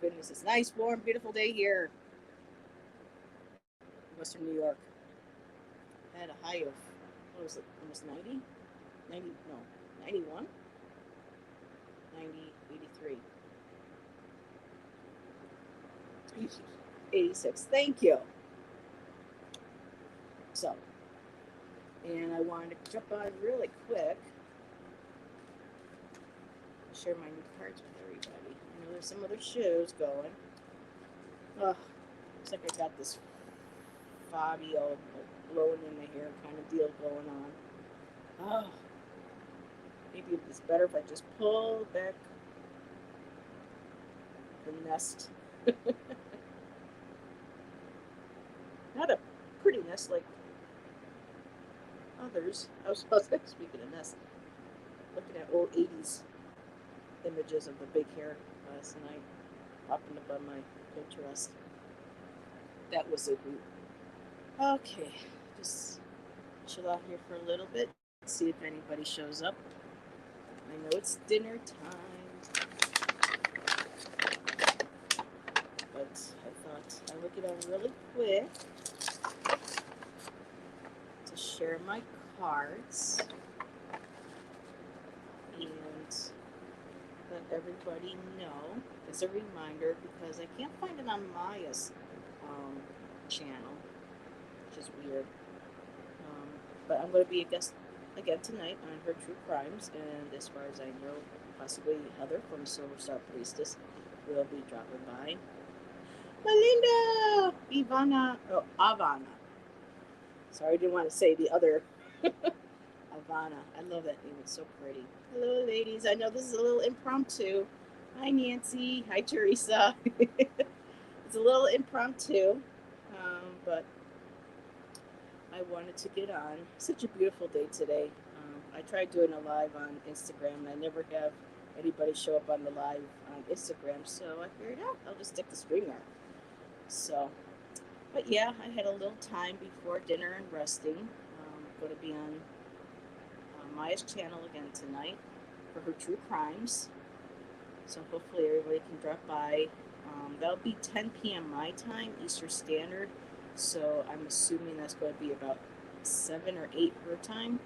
goodness, it's nice, warm, beautiful day here in Western New York. I had a high of, what was it, almost 90? 90, no, 91? 90, 83, 86. Thank you. So, and I wanted to jump on really quick, share my new cards with everybody. I know there's some other shows going. Oh, looks like I got this Fabio blowing in the hair kind of deal going on. Oh, maybe it's better if I just pull back the nest. Not a pretty nest like others. I was speaking of nest, looking at old 80s images of the big hair last night, popping up on my Pinterest. That was a hoot. Okay, just chill out here for a little bit, see if anybody shows up. I know it's dinner time, but I thought I would get on really quick to share my cards and let everybody know. As a reminder, because I can't find it on Maya's channel, which is weird. But I'm going to be a guest again tonight on her True Crimes, and as far as I know, possibly Heather from Silver Star Priestess will be dropping by. Melinda! Avana. Sorry, I didn't want to say the other. Avana. I love that name. It's so pretty. Hello, ladies. I know this is a little impromptu. Hi, Nancy. Hi, Teresa. It's a little impromptu, but I wanted to get on. Such a beautiful day today. I tried doing a live on Instagram, and I never have anybody show up on the live on Instagram, so I figured, I'll just stick to StreamYard. So, but yeah, I had a little time before dinner and resting. Going to be on Maya's channel again tonight for her True Crimes. So hopefully everybody can drop by. That'll be 10 p.m. my time, Eastern Standard. So I'm assuming that's going to be about 7 or 8 her time.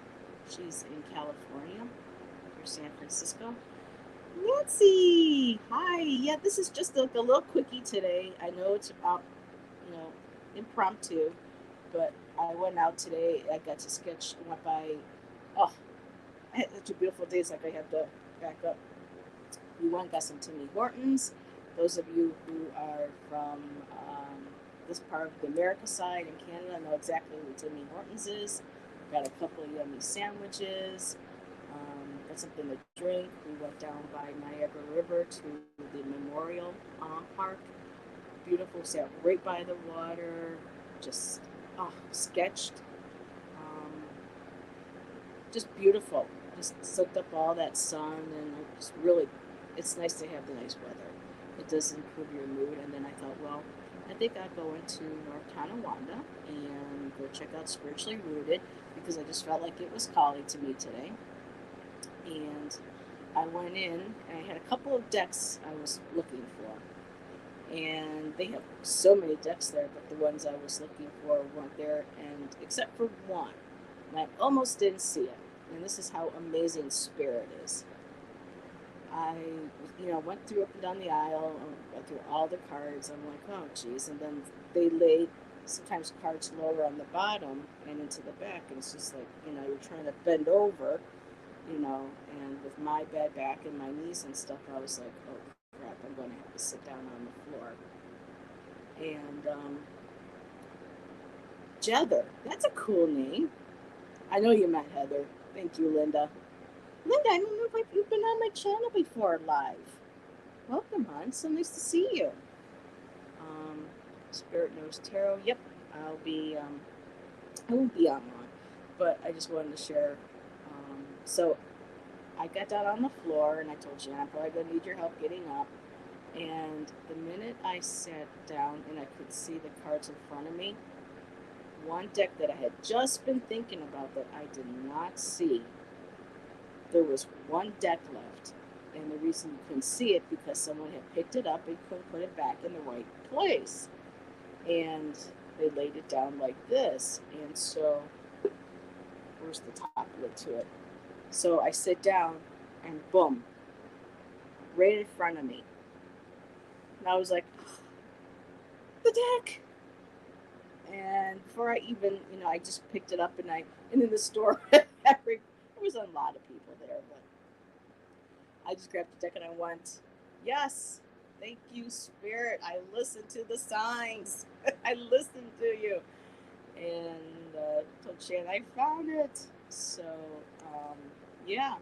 She's in California or San Francisco. Nancy! Hi! Yeah, this is just like a little quickie today. I know it's about, impromptu, but I went out today. I got to sketch, went by, I had such a beautiful day. It's like I have to back up. We went and got some Timmy Hortons. Those of you who are from this part of the America side in Canada know exactly who Timmy Hortons is. Got a couple of yummy sandwiches. Got something to drink. We went down by Niagara River to the Memorial Park. Beautiful, sat right by the water. Just sketched. Just beautiful. Just soaked up all that sun, and just really, it's nice to have the nice weather. It does improve your mood. And then I thought, well, I think I'd go into North Tonawanda and go check out Spiritually Rooted, because I just felt like it was calling to me today. And I went in, and I had a couple of decks I was looking for. And they have so many decks there, but the ones I was looking for weren't there, and except for one. And I almost didn't see it. And this is how amazing Spirit is. I, went through up and down the aisle, went through all the cards. I'm like, oh, geez. And then they laid sometimes cards lower on the bottom and into the back. And it's just like, you're trying to bend over, and with my bad back and my knees and stuff, I was like, oh, crap, I'm going to have to sit down on the floor. And Jether, that's a cool name. I know you met Heather. Thank you, Linda. Linda, I don't know if you've been on my channel before live. Welcome, hon. So nice to see you. Spirit Knows Tarot. Yep, I won't be on long, but I just wanted to share. So I got down on the floor, and I told Jen, I'm probably going to need your help getting up. And the minute I sat down and I could see the cards in front of me, one deck that I had just been thinking about that I did not see, there was one deck left. And the reason you couldn't see it because someone had picked it up and couldn't put it back in the right place. And they laid it down like this. And so, where's the top lid to it? So I sit down and boom, right in front of me. And I was like, the deck. And before I even, I just picked it up and in the store, there was a lot of people there, but I just grabbed the deck and I went, yes, thank you, Spirit. I listened to the signs. I listened to you. And told Shan I found it. So, um, yeah,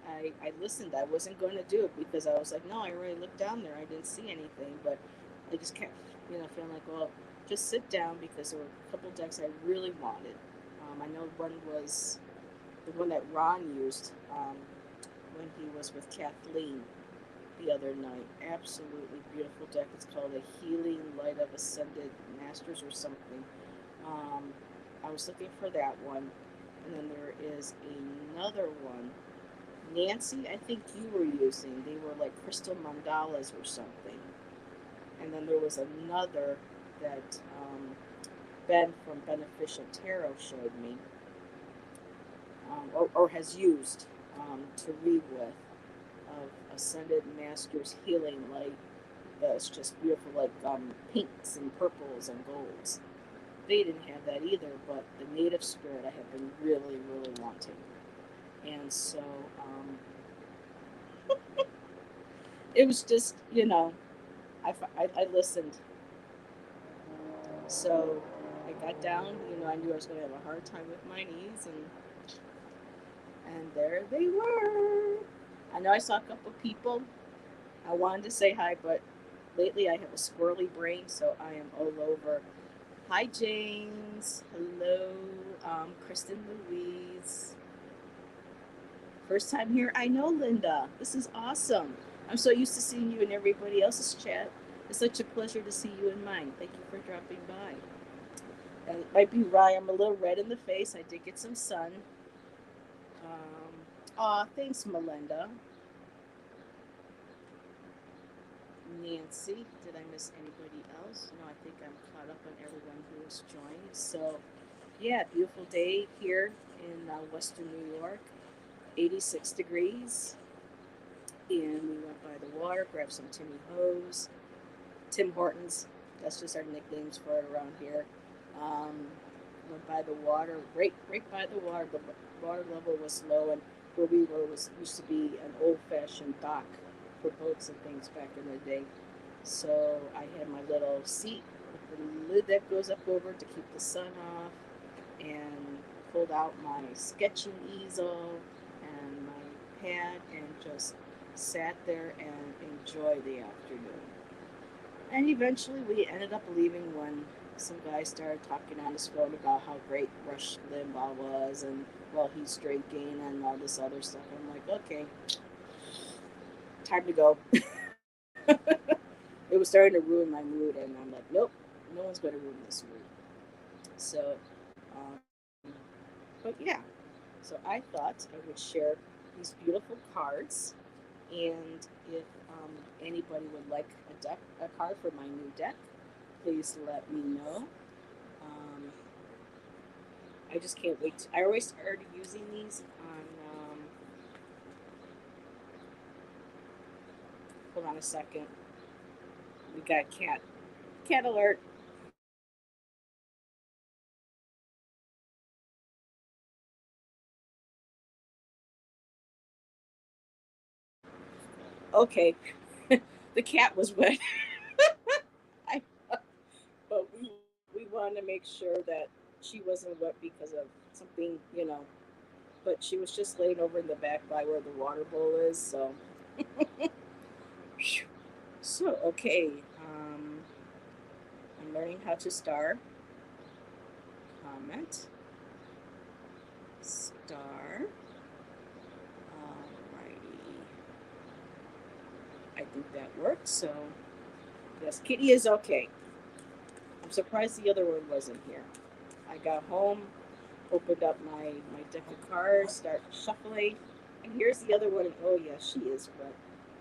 I listened. I wasn't going to do it because I was like, no, I already looked down there. I didn't see anything. But I just kept, feeling like, well, just sit down because there were a couple decks I really wanted. I know one was the one that Ron used when he was with Kathleen the other night. Absolutely beautiful deck. It's called a Healing Light of Ascended Masters or something. I was looking for that one. And then there is another one. Nancy, I think you were using. They were like crystal mandalas or something. And then there was another that Ben from Beneficial Tarot showed me, or has used to read with, of Ascended Masters Healing Light. That's just beautiful, like pinks and purples and golds. They didn't have that either, but the native spirit I have been really, really wanting. And so it was just, I listened. So I got down, I knew I was going to have a hard time with my knees, and there they were. I know I saw a couple people. I wanted to say hi, but lately I have a squirrely brain, so I am all over. Hi, James. Hello, Kristen Louise. First time here. I know, Linda. This is awesome. I'm so used to seeing you in everybody else's chat. It's such a pleasure to see you in mine. Thank you for dropping by. And it might be right. I'm a little red in the face. I did get some sun. Thanks, Melinda. Nancy. Did I miss anybody else? No, I think I'm caught up on everyone who has joined. So, yeah, beautiful day here in Western New York. 86 degrees. And we went by the water, grabbed some Timmy Ho's, Tim Hortons. That's just our nicknames for it around here. Went by the water, right by the water. The water level was low, and where we were used to be an old-fashioned dock for boats and things back in the day. So I had my little seat with the lid that goes up over to keep the sun off, and pulled out my sketching easel and my pad and just sat there and enjoyed the afternoon. And eventually we ended up leaving when some guy started talking on his phone about how great Rush Limbaugh was and, well, he's drinking and all this other stuff. I'm like, okay, time to go. It was starting to ruin my mood, and I'm like, nope, no one's going to ruin this mood. So, but yeah, so I thought I would share these beautiful cards, and if anybody would like a card for my new deck, please let me know. Um, I just can't wait. I already started using these on. Hold on a second. We got cat alert. Okay, the cat was wet. I, but we wanted to make sure that she wasn't wet because of something, But she was just laying over in the back by where the water bowl is. So, so okay. I'm learning how to star. Comment. Star. Alrighty. I think that worked. So, yes, Kitty is okay. I'm surprised the other one wasn't here. I got home, opened up my deck of cards, start shuffling, And here's the other one. Oh yeah, she is. But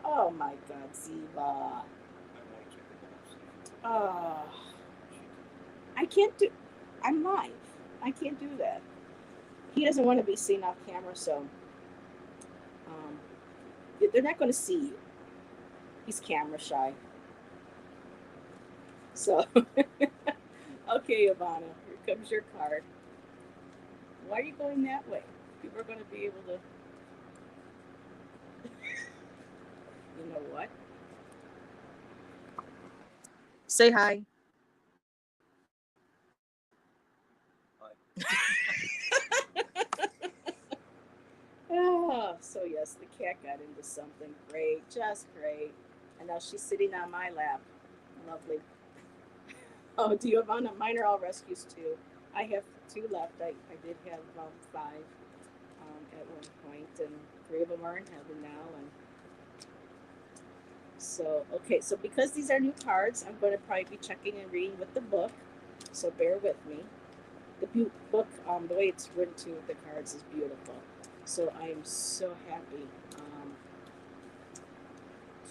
oh my God, Ziva. Oh, I can't do. I'm live. I can't do that. He doesn't want to be seen off camera, so um, they're not going to see you. He's camera shy. So, okay, Ivana, here comes your card. Why are you going that way? People are going to be able to. You know what? Say hi. Oh, so yes, the cat got into something great, just great. And now she's sitting on my lap. Lovely. Oh, do you have on? Mine are all rescues too. I have two left. I did have five at one point, and three of them are in heaven now. And so, okay, so because these are new cards, I'm going to probably be checking and reading with the book. So bear with me. The book, the way it's written to the cards is beautiful. So I am so happy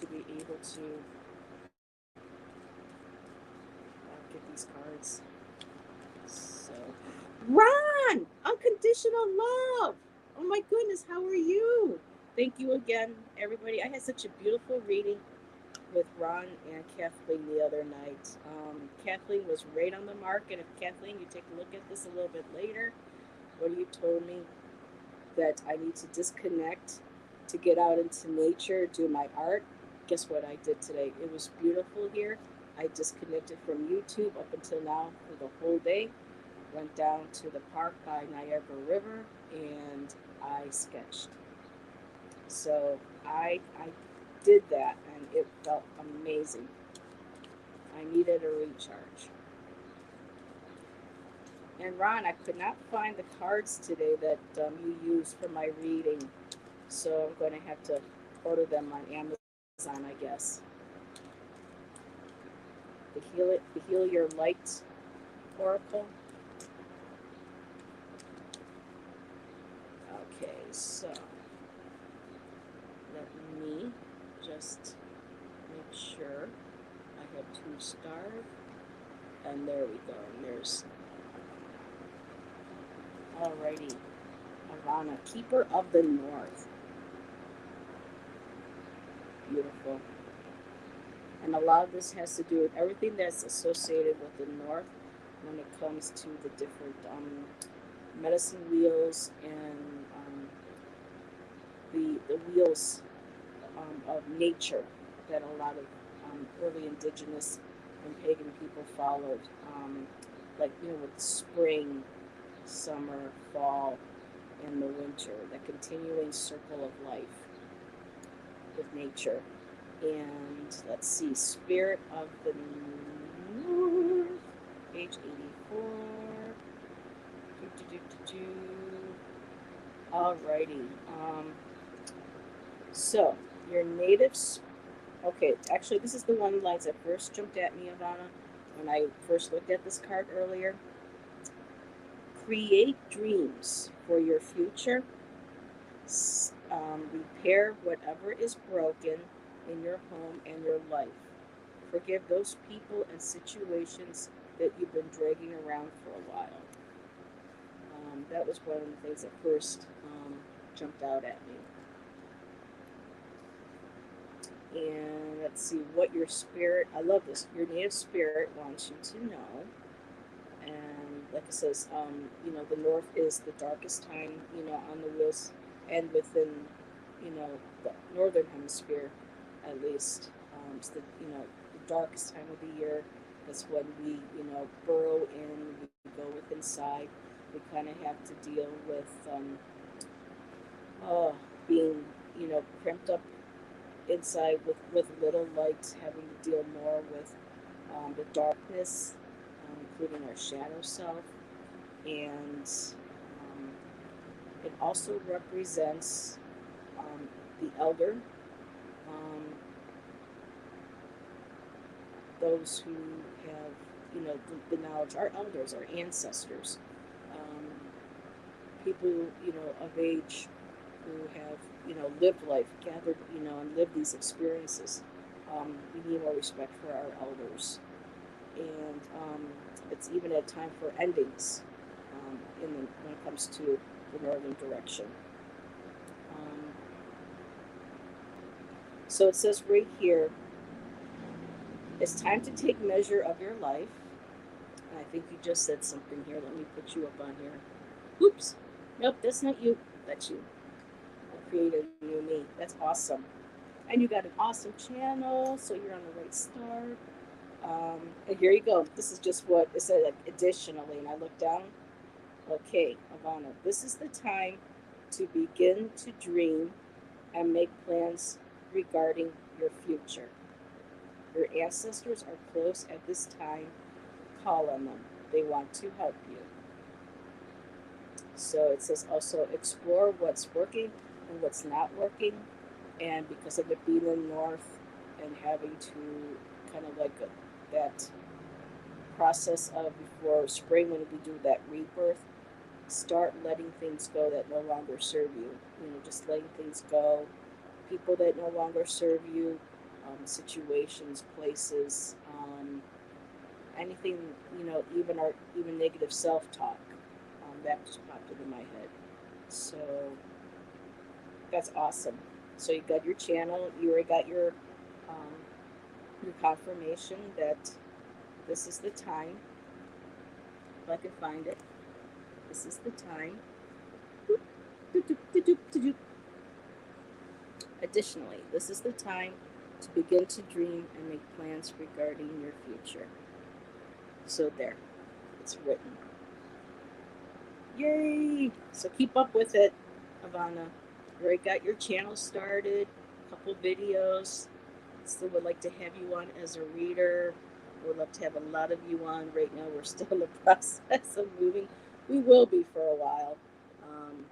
to be able to get these cards. So, Ron, unconditional love. Oh my goodness, how are you? Thank you again, everybody. I had such a beautiful reading with Ron and Kathleen the other night. Kathleen was right on the mark, and if Kathleen, you take a look at this a little bit later, what you told me that I need to disconnect to get out into nature, do my art. Guess what I did today? It was beautiful here. I disconnected from YouTube up until now for the whole day. Went down to the park by Niagara River and I sketched. So I did that and it felt amazing. I needed a recharge. And Ron, I could not find the cards today that you used for my reading, so I'm going to have to order them on Amazon, I guess. The Heal Your Light Oracle. Okay, so let me just make sure I have 2-star, and there we go. And there's alrighty, Ivana, Keeper of the North. Beautiful. And a lot of this has to do with everything that's associated with the North when it comes to the different medicine wheels and the wheels of nature that a lot of early indigenous and pagan people followed, like with spring, summer, fall, and the winter, the continuing circle of life with nature. And let's see, Spirit of the North, page 84. Alrighty. So, your natives. Okay, actually, this is the one lines that first jumped at me, Ivana, when I first looked at this card earlier. Create dreams for your future. Repair whatever is broken in your home and your life. Forgive those people and situations that you've been dragging around for a while. That was one of the things that first jumped out at me. And let's see what your spirit, I love this, your native spirit wants you to know. And like it says, the north is the darkest time, on the wheels and within, the northern hemisphere at least. It's the darkest time of the year. That's when we, burrow in, we go with inside. We kind of have to deal with being, cramped up inside with little light, having to deal more with the darkness, including our shadow self. And it also represents the elder, um, those who have, the knowledge, our elders, our ancestors, people, of age who have, lived life, gathered, and lived these experiences. We need more respect for our elders, and it's even a time for endings when it comes to the northern direction. Um, so it says right here, it's time to take measure of your life. And I think you just said something here. Let me put you up on here. Oops. Nope, that's not you. That's you. I created a new me. That's awesome. And you got an awesome channel, so you're on the right start. And here you go. This is just what it said, like, additionally. And I look down. Okay, Ivana, this is the time to begin to dream and make plans regarding your future. Your ancestors are close at this time. Call on them. They want to help you. So it says also explore what's working and what's not working. And because of it being in the north and having to kind of like that process of before spring when we do that rebirth, start letting things go that no longer serve you. Just letting things go. People that no longer serve you, situations, places, anything, even negative self-talk. That just popped into my head. So that's awesome. So you got your channel. You already got your confirmation that this is the time. If I can find it, this is the time. Additionally, this is the time to begin to dream and make plans regarding your future. So there, it's written. Yay! So keep up with it, Ivana. You already got your channel started, a couple videos. Still would like to have you on as a reader. Would love to have a lot of you on. Right now, we're still in the process of moving. We will be for a while. Um,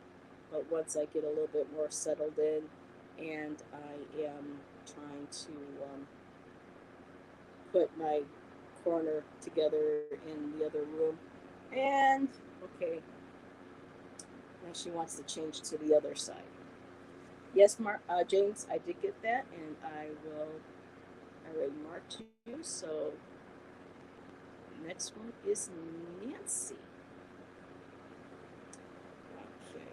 but once I get a little bit more settled in, and I am trying to put my corner together in the other room. And, okay, now she wants to change to the other side. Yes, James, I did get that, and I already marked you. So next one is Nancy. Okay.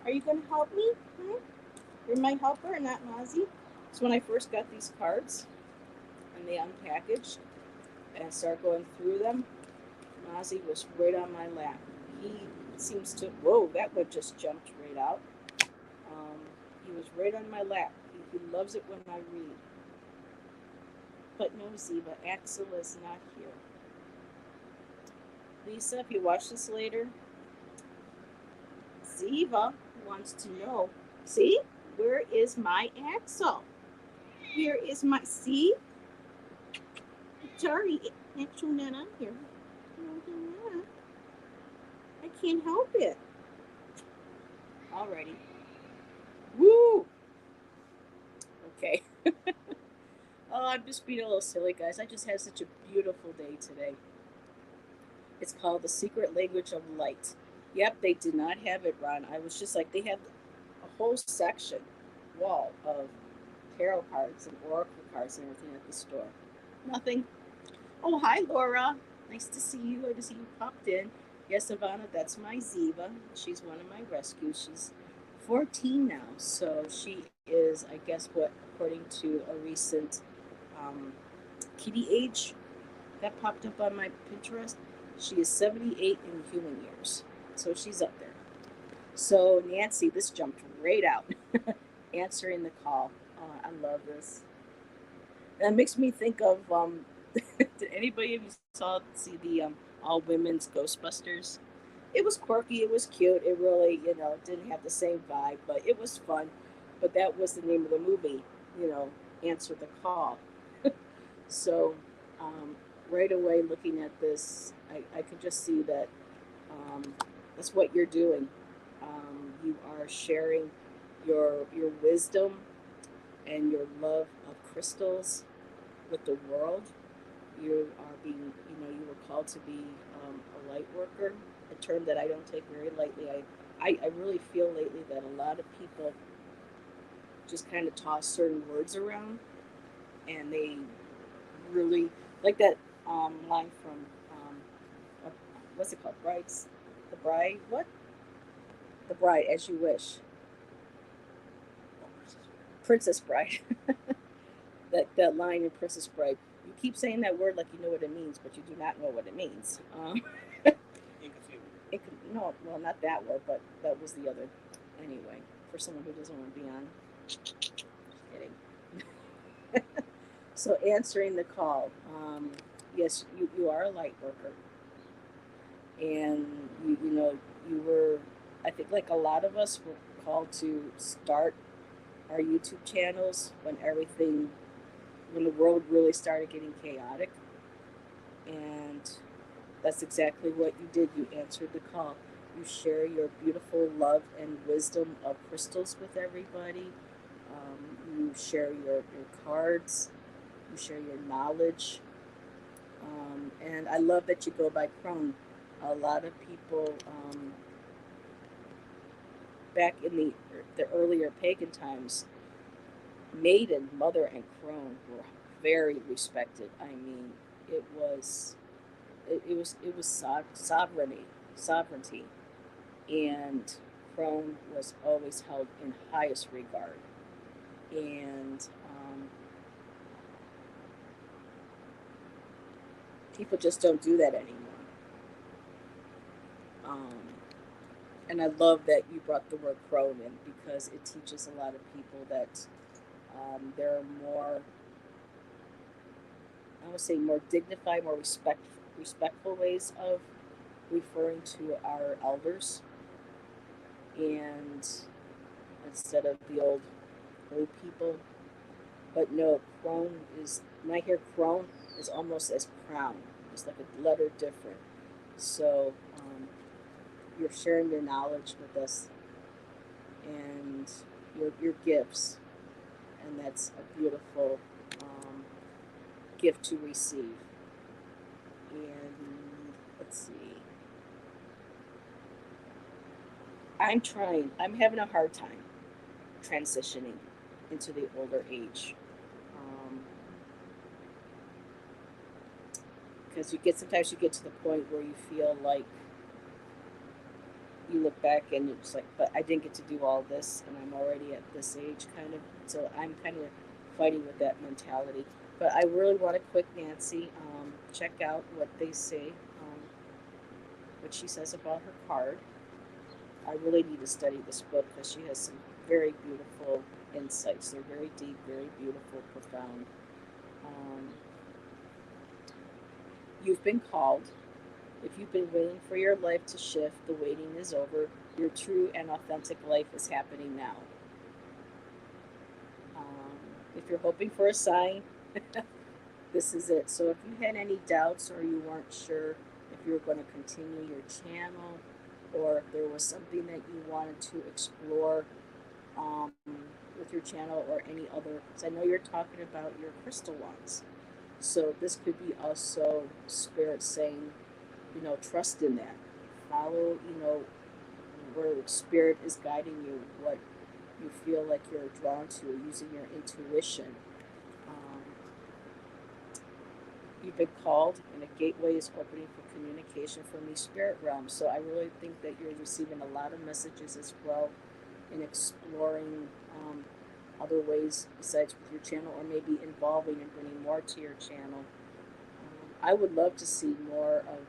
Are you going to help me? You're my helper, not Mozzie. So when I first got these cards and they unpackaged and I started going through them, Mozzie was right on my lap. He seems to, whoa, that one just jumped right out. He was right on my lap. He loves it when I read. But no, Ziva, Axel is not here. Lisa, if you watch this later, Ziva wants to know, see, where is my Axel? Here is my, see? Sorry, Axel not on here. I can't help it. Alrighty. Woo! Okay. Oh, I'm just being a little silly, guys. I just had such a beautiful day today. It's called The Secret Language of Light. Yep, they did not have it, Ron. I was just like, they had a whole section, wall of tarot cards and oracle cards and everything at the store. Nothing. Oh, hi, Laura. Nice to see you. Good to see you popped in. Yes, Ivana, that's my Ziva. She's one of my rescues. She's 14 now, so she is, I guess, what, according to a recent kitty age that popped up on my Pinterest, she is 78 in human years. So she's up there. So Nancy, this jumped right out, answering the call. Oh, I love this. That makes me think of did anybody of you see the all women's Ghostbusters? It was quirky, it was cute, it really, didn't have the same vibe, but it was fun. But that was the name of the movie, Answer the Call. So right away looking at this, I could just see that that's what you're doing. You are sharing your wisdom and your love of crystals with the world. You are being, you were called to be a light worker, a term that I don't take very lightly. I really feel lately that a lot of people just kind of toss certain words around, and they really like that line from what, what's it called? Brides, the bride, what? The bride, as you wish, Princess Bride. That line in Princess Bride. You keep saying that word like you know what it means, but you do not know what it means. No, well, not that word, but that was the other. Anyway, for someone who doesn't want to be on, just kidding. So answering the call. Yes, you are a light worker, and you know you were. I think like a lot of us were called to start our YouTube channels when the world really started getting chaotic, and that's exactly what you did. You answered the call. You share your beautiful love and wisdom of crystals with everybody. You share your cards. You share your knowledge. And I love that you go by Crone. A lot of people back in the earlier pagan times, Maiden, Mother, and Crone were very respected. I mean, it was sovereignty, and Crone was always held in highest regard. And people just don't do that anymore. Um, and I love that you brought the word crone in because it teaches a lot of people that there are more, I would say, more dignified, more respectful ways of referring to our elders, and instead of the old people. But no, crone is when I hear crone is almost as crown. It's like a letter different. So you're sharing your knowledge with us and your gifts, and that's a beautiful um, gift to receive. And let's see, I'm trying. I'm having a hard time transitioning into the older age. Um, because sometimes you get to the point where you feel like you look back and it's like, but I didn't get to do all this, and I'm already at this age, kind of. So I'm kind of fighting with that mentality. But I really want to quit Nancy. Check out what they say, what she says about her card. I really need to study this book because she has some very beautiful insights. They're very deep, very beautiful, profound. Um, you've been called. If you've been waiting for your life to shift, the waiting is over. Your true and authentic life is happening now. Um, if you're hoping for a sign, this is it. So if you had any doubts or you weren't sure if you were going to continue your channel or if there was something that you wanted to explore um, with your channel or any other, because I know you're talking about your crystal ones. So this could be also spirit saying, trust in that. Follow, where spirit is guiding you, what you feel like you're drawn to, using your intuition. Um, you've been called, and a gateway is opening for communication from the spirit realm. So I really think that you're receiving a lot of messages as well in exploring other ways besides with your channel, or maybe involving and bringing more to your channel. I would love to see more of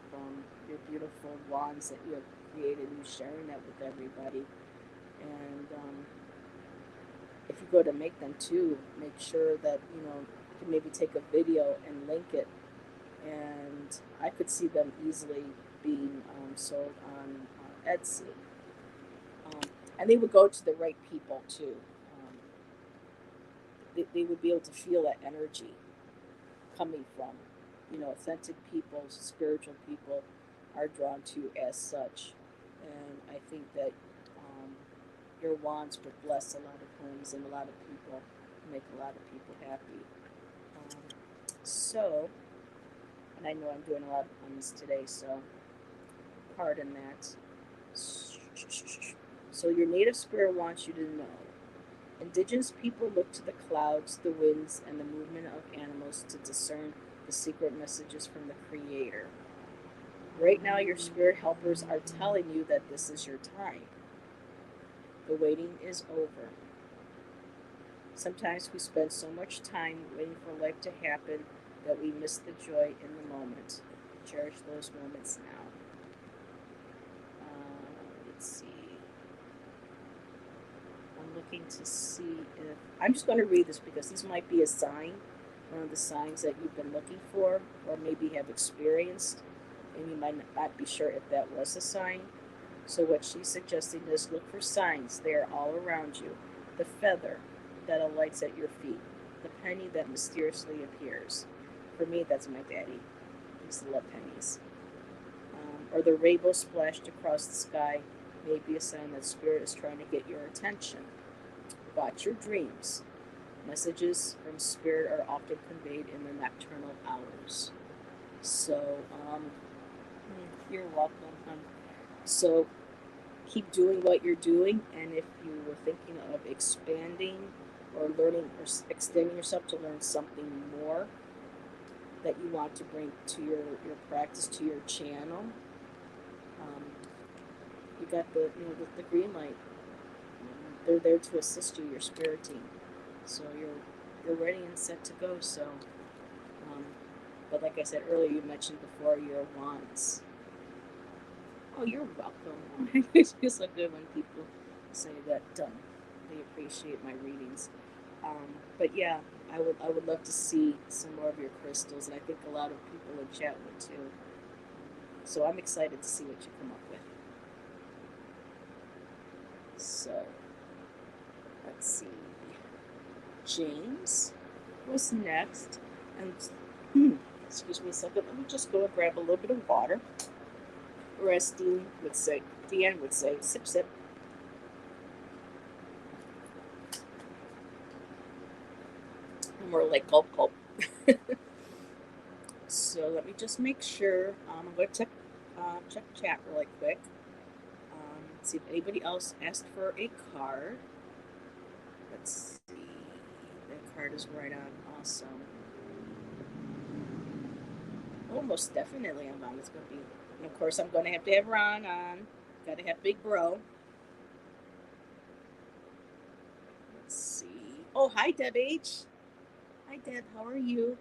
your beautiful wands that you have created and sharing that with everybody. And if you go to make them too, make sure that you can maybe take a video and link it. And I could see them easily being sold on Etsy. Um, and they would go to the right people too. They would be able to feel that energy coming from, authentic people, spiritual people are drawn to as such. And I think that um, your wands would bless a lot of homes and a lot of people, make a lot of people happy. Um, so, and I know I'm doing a lot of puns today, so pardon that. So your native spirit wants you to know. Indigenous people look to the clouds, the winds, and the movement of animals to discern the secret messages from the Creator. Right now, your spirit helpers are telling you that this is your time. The waiting is over. Sometimes we spend so much time waiting for life to happen that we miss the joy in the moment. Cherish those moments now. Let's see. I'm looking to see if I'm just going to read this because this might be a sign, one of the signs that you've been looking for or maybe have experienced, and you might not be sure if that was a sign. So what she's suggesting is look for signs. They are all around you. The feather that alights at your feet, the penny that mysteriously appears. For me, that's my daddy. He used to love pennies. Or the rainbow splashed across the sky may be a sign that spirit is trying to get your attention. Watch your dreams. Messages from spirit are often conveyed in the nocturnal hours. So, you're welcome. So, keep doing what you're doing, and if you were thinking of expanding or learning or extending yourself to learn something more that you want to bring to your practice, to your channel, you got the green light. They're there to assist you, your spirit team. So you're ready and set to go. So, but like I said earlier, you mentioned before your wands. Oh, you're welcome. It's just so good when people say that they appreciate my readings. But yeah, I would love to see some more of your crystals, and I think a lot of people in chat would too. So I'm excited to see what you come up with. So let's see. James was next, and excuse me a second. Let me just go and grab a little bit of water. Or as Deanne would say, sip, sip. More like gulp, gulp. So let me just make sure. I'm going to check chat really quick. See if anybody else asked for a card. Let's see. That card is right on. Awesome. Oh, most definitely, I'm it's going to be. And of course, I'm going to have Ron on. Got to have Big Bro. Let's see. Oh, hi, Deb H. Hi, Deb. How are you?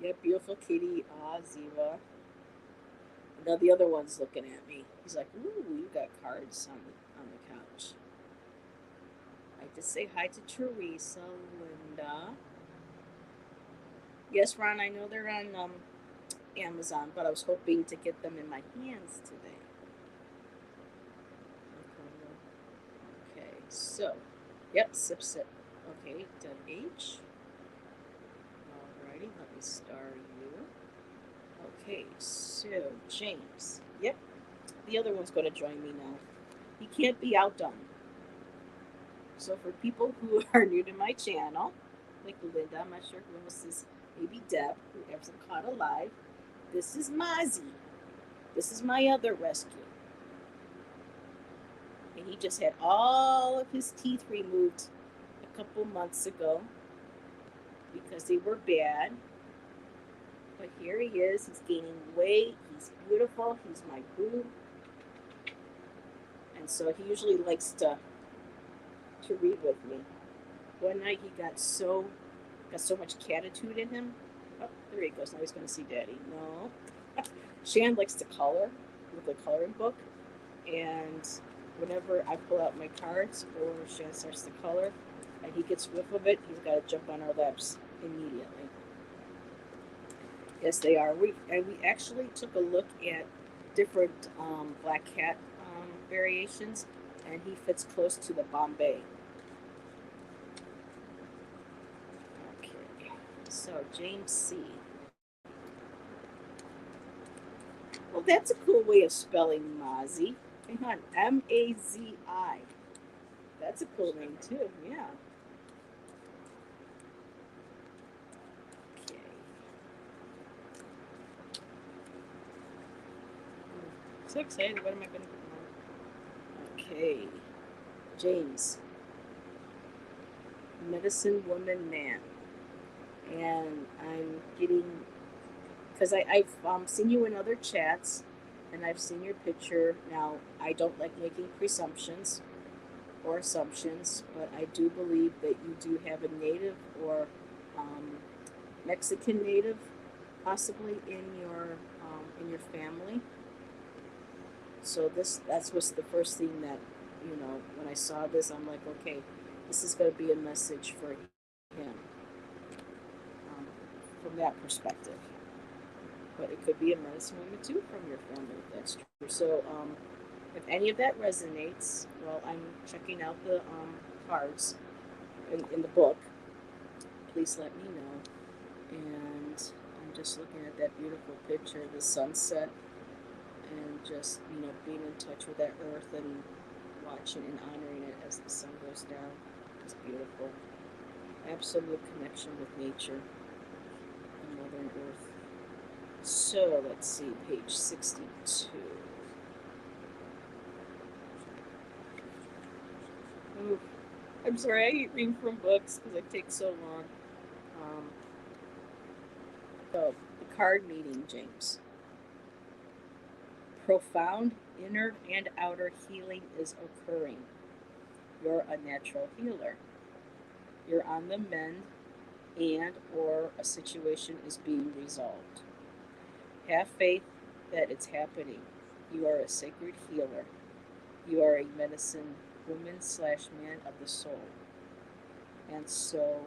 Yeah, beautiful kitty. Ziva. Now the other one's looking at me. He's like, "Ooh, you got cards on the couch." I like to say hi to Teresa, Linda. Yes, Ron. I know they're on Amazon, but I was hoping to get them in my hands today. Okay, so, yep, sip, sip. Okay, done H. Alrighty, let me star you. Okay, so James. Yep, the other one's going to join me now. He can't be outdone. So for people who are new to my channel, like Linda, I'm not sure who else is, maybe Deb, who hasn't caught alive, this is Mozzie. This is my other rescue. And he just had all of his teeth removed a couple months ago because they were bad. But here he is. He's gaining weight. He's beautiful. He's my boo. And so he usually likes to read with me. One night he got so much catitude in him. Oh, there he goes. Now he's going to see Daddy. No. Shan likes to color with a coloring book. And whenever I pull out my cards or when Shan starts to color and he gets whiff of it, he's got to jump on our laps immediately. Yes, they are. We actually took a look at different black cat variations, and he fits close to the Bombay. Okay, so James C. Well, that's a cool way of spelling Mozzie. Hang on, M-A-Z-I. That's a cool name too. Yeah. So excited. What am I going to put on? Okay. Okay, James, medicine woman man, and I'm getting because I've seen you in other chats, and I've seen your picture. Now I don't like making presumptions or assumptions, but I do believe that you do have a native or um, Mexican native possibly in your family. So that's what's the first thing that when I saw this, I'm like, okay, this is going to be a message for him um, from that perspective. But it could be a medicine woman too from your family if that's true. So if any of that resonates, well, I'm checking out the cards in the book. Please let me know. And I'm just looking at that beautiful picture of the sunset and just being in touch with that earth and watching and honoring it as the sun goes down. It's beautiful. Absolute connection with nature and Mother and Earth. So let's see, page 62. Ooh, I'm sorry, I hate reading from books because it takes so long. Um, so, the card meeting, James. Profound inner and outer healing is occurring. You're a natural healer. You're on the mend and or a situation is being resolved. Have faith that it's happening. You are a sacred healer. You are a medicine woman slash man of the soul. And so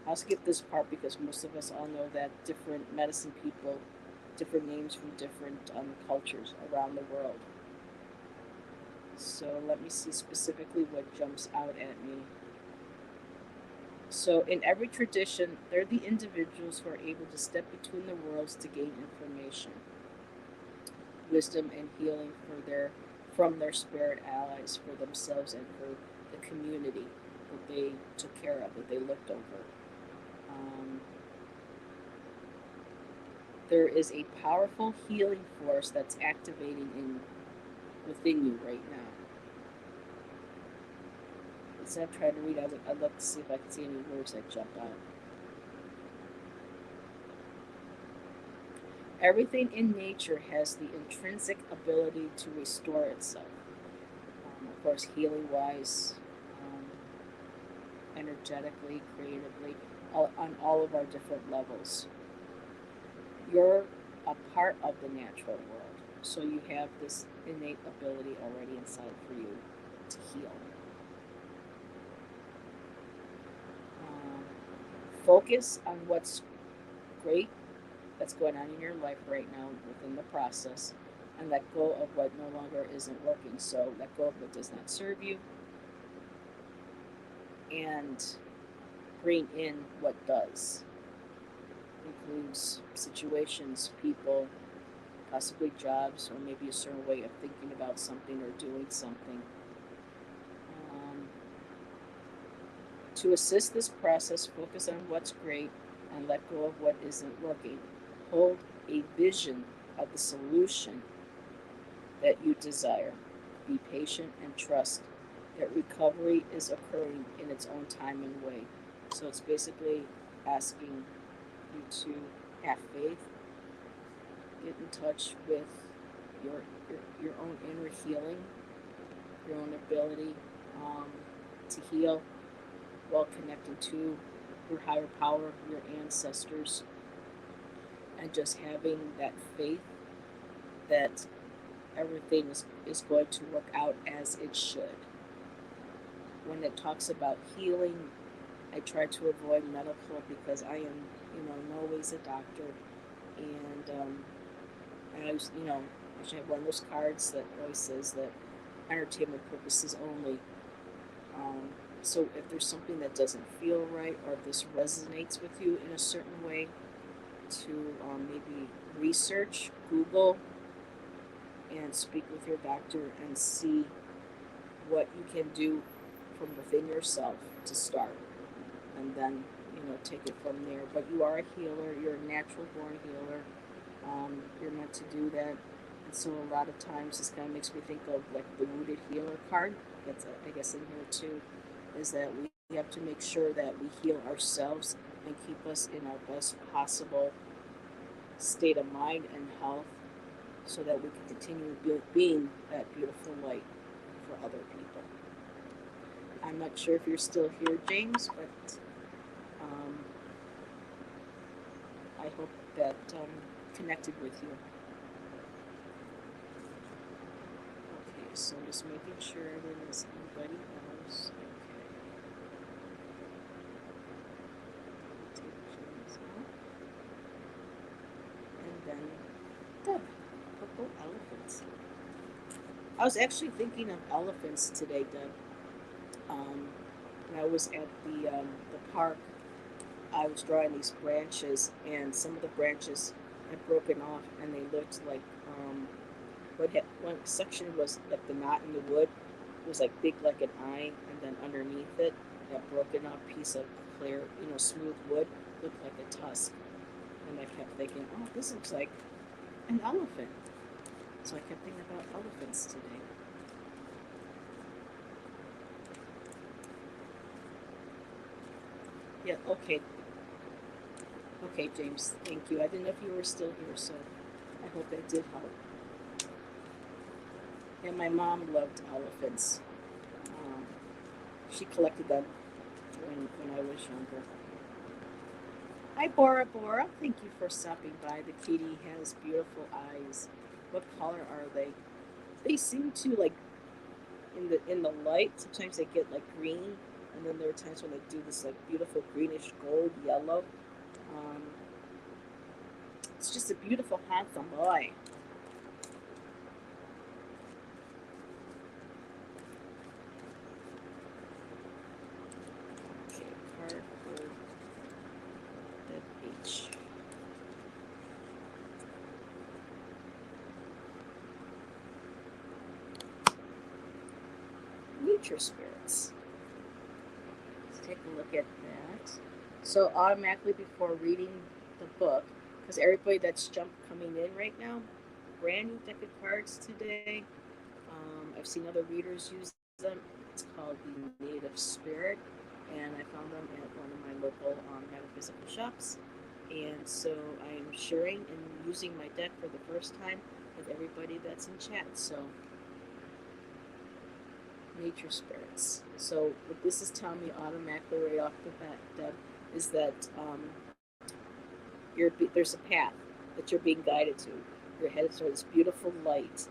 I'll skip this part because most of us all know that different medicine people, different names from different cultures around the world. So let me see specifically what jumps out at me. So in every tradition, they're the individuals who are able to step between the worlds to gain information, wisdom, and healing from their spirit allies, for themselves and for the community that they took care of, that they looked over. There is a powerful healing force that's activating within you right now. Instead of trying to read, I'd love to see if I can see any words that jump out. Everything in nature has the intrinsic ability to restore itself. Of course, healing wise, energetically, creatively, on all of our different levels. You're a part of the natural world, so you have this innate ability already inside for you to heal. Focus on what's great that's going on in your life right now within the process, and let go of what no longer isn't working. So let go of what does not serve you and bring in what does. Includes situations, people, possibly jobs, or maybe a certain way of thinking about something or doing something. To assist this process, focus on what's great and let go of what isn't working. Hold a vision of the solution that you desire. Be patient and trust that recovery is occurring in its own time and way. So it's basically asking you to have faith, get in touch with your own inner healing, your own ability to heal while connecting to your higher power, your ancestors, and just having that faith that everything is going to work out as it should. When it talks about healing, I try to avoid medical because I am, no ways a doctor, and I was, I should have one of those cards that always says that entertainment purposes only. So if there's something that doesn't feel right, or if this resonates with you in a certain way, to maybe research, Google, and speak with your doctor and see what you can do from within yourself to start, and then take it from there. But you are a healer. You're a natural born healer. You're meant to do that. And so a lot of times this kind of makes me think of like the Wounded Healer card. That's I guess in here too, is that we have to make sure that we heal ourselves and keep us in our best possible state of mind and health, so that we can continue being that beautiful light for other people. I'm not sure if you're still here, James, but um, I hope that connected with you. Okay, so just making sure there is anybody else. Okay. Take James out. And then Deb, purple elephants. I was actually thinking of elephants today, Deb. When I was at the park, I was drawing these branches, and some of the branches had broken off, and they looked like one section was like the knot in the wood was like big like an eye, and then underneath it, that broken up piece of clear, smooth wood looked like a tusk. And I kept thinking, oh, this looks like an elephant. So I kept thinking about elephants today. Yeah, okay. Okay, James, thank you. I didn't know if you were still here, so I hope that did help. And my mom loved elephants. Um, she collected them when I was younger. Hi, Bora Bora. Thank you for stopping by. The kitty has beautiful eyes. What color are they? They seem to like in the light. Sometimes they get like green, and then there are times when they do this like beautiful greenish gold yellow. Um, it's just a beautiful, handsome boy. Okay, card for the beach. Nature spirits. Let's take a look at that. So automatically before reading the book, because everybody that's coming in right now, brand new deck of cards today. I've seen other readers use them. It's called the Native Spirit, and I found them at one of my local metaphysical shops. And so I'm sharing and using my deck for the first time with everybody that's in chat. So nature spirits. So what this is telling me automatically right off the bat, Deb, is that there's a path that you're being guided to. You're headed toward this beautiful light,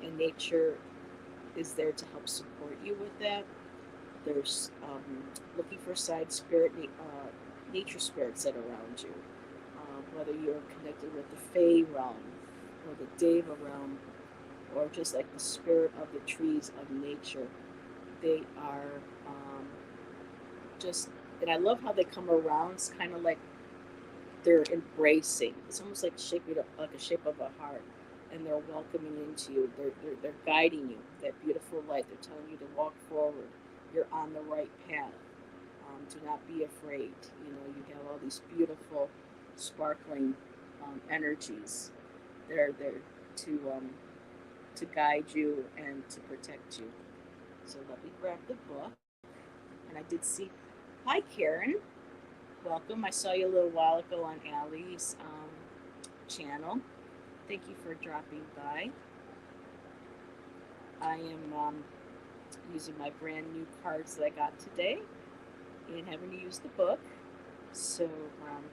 and nature is there to help support you with that. There's looking for side spirit, nature spirits that are around you, whether you're connected with the Fey realm or the Deva realm, or just like the spirit of the trees of nature. They are just, and I love how they come around. It's kind of like they're embracing. It's almost like shaping up like a shape of a heart, and they're welcoming into you. They're guiding you. That beautiful light. They're telling you to walk forward. You're on the right path. Do not be afraid. You have all these beautiful, sparkling energies. They're there to guide you and to protect you. So let me grab the book. And I did see, hi Karen, welcome. I saw you a little while ago on Allie's channel. Thank you for dropping by. I am using my brand new cards that I got today and having to use the book. So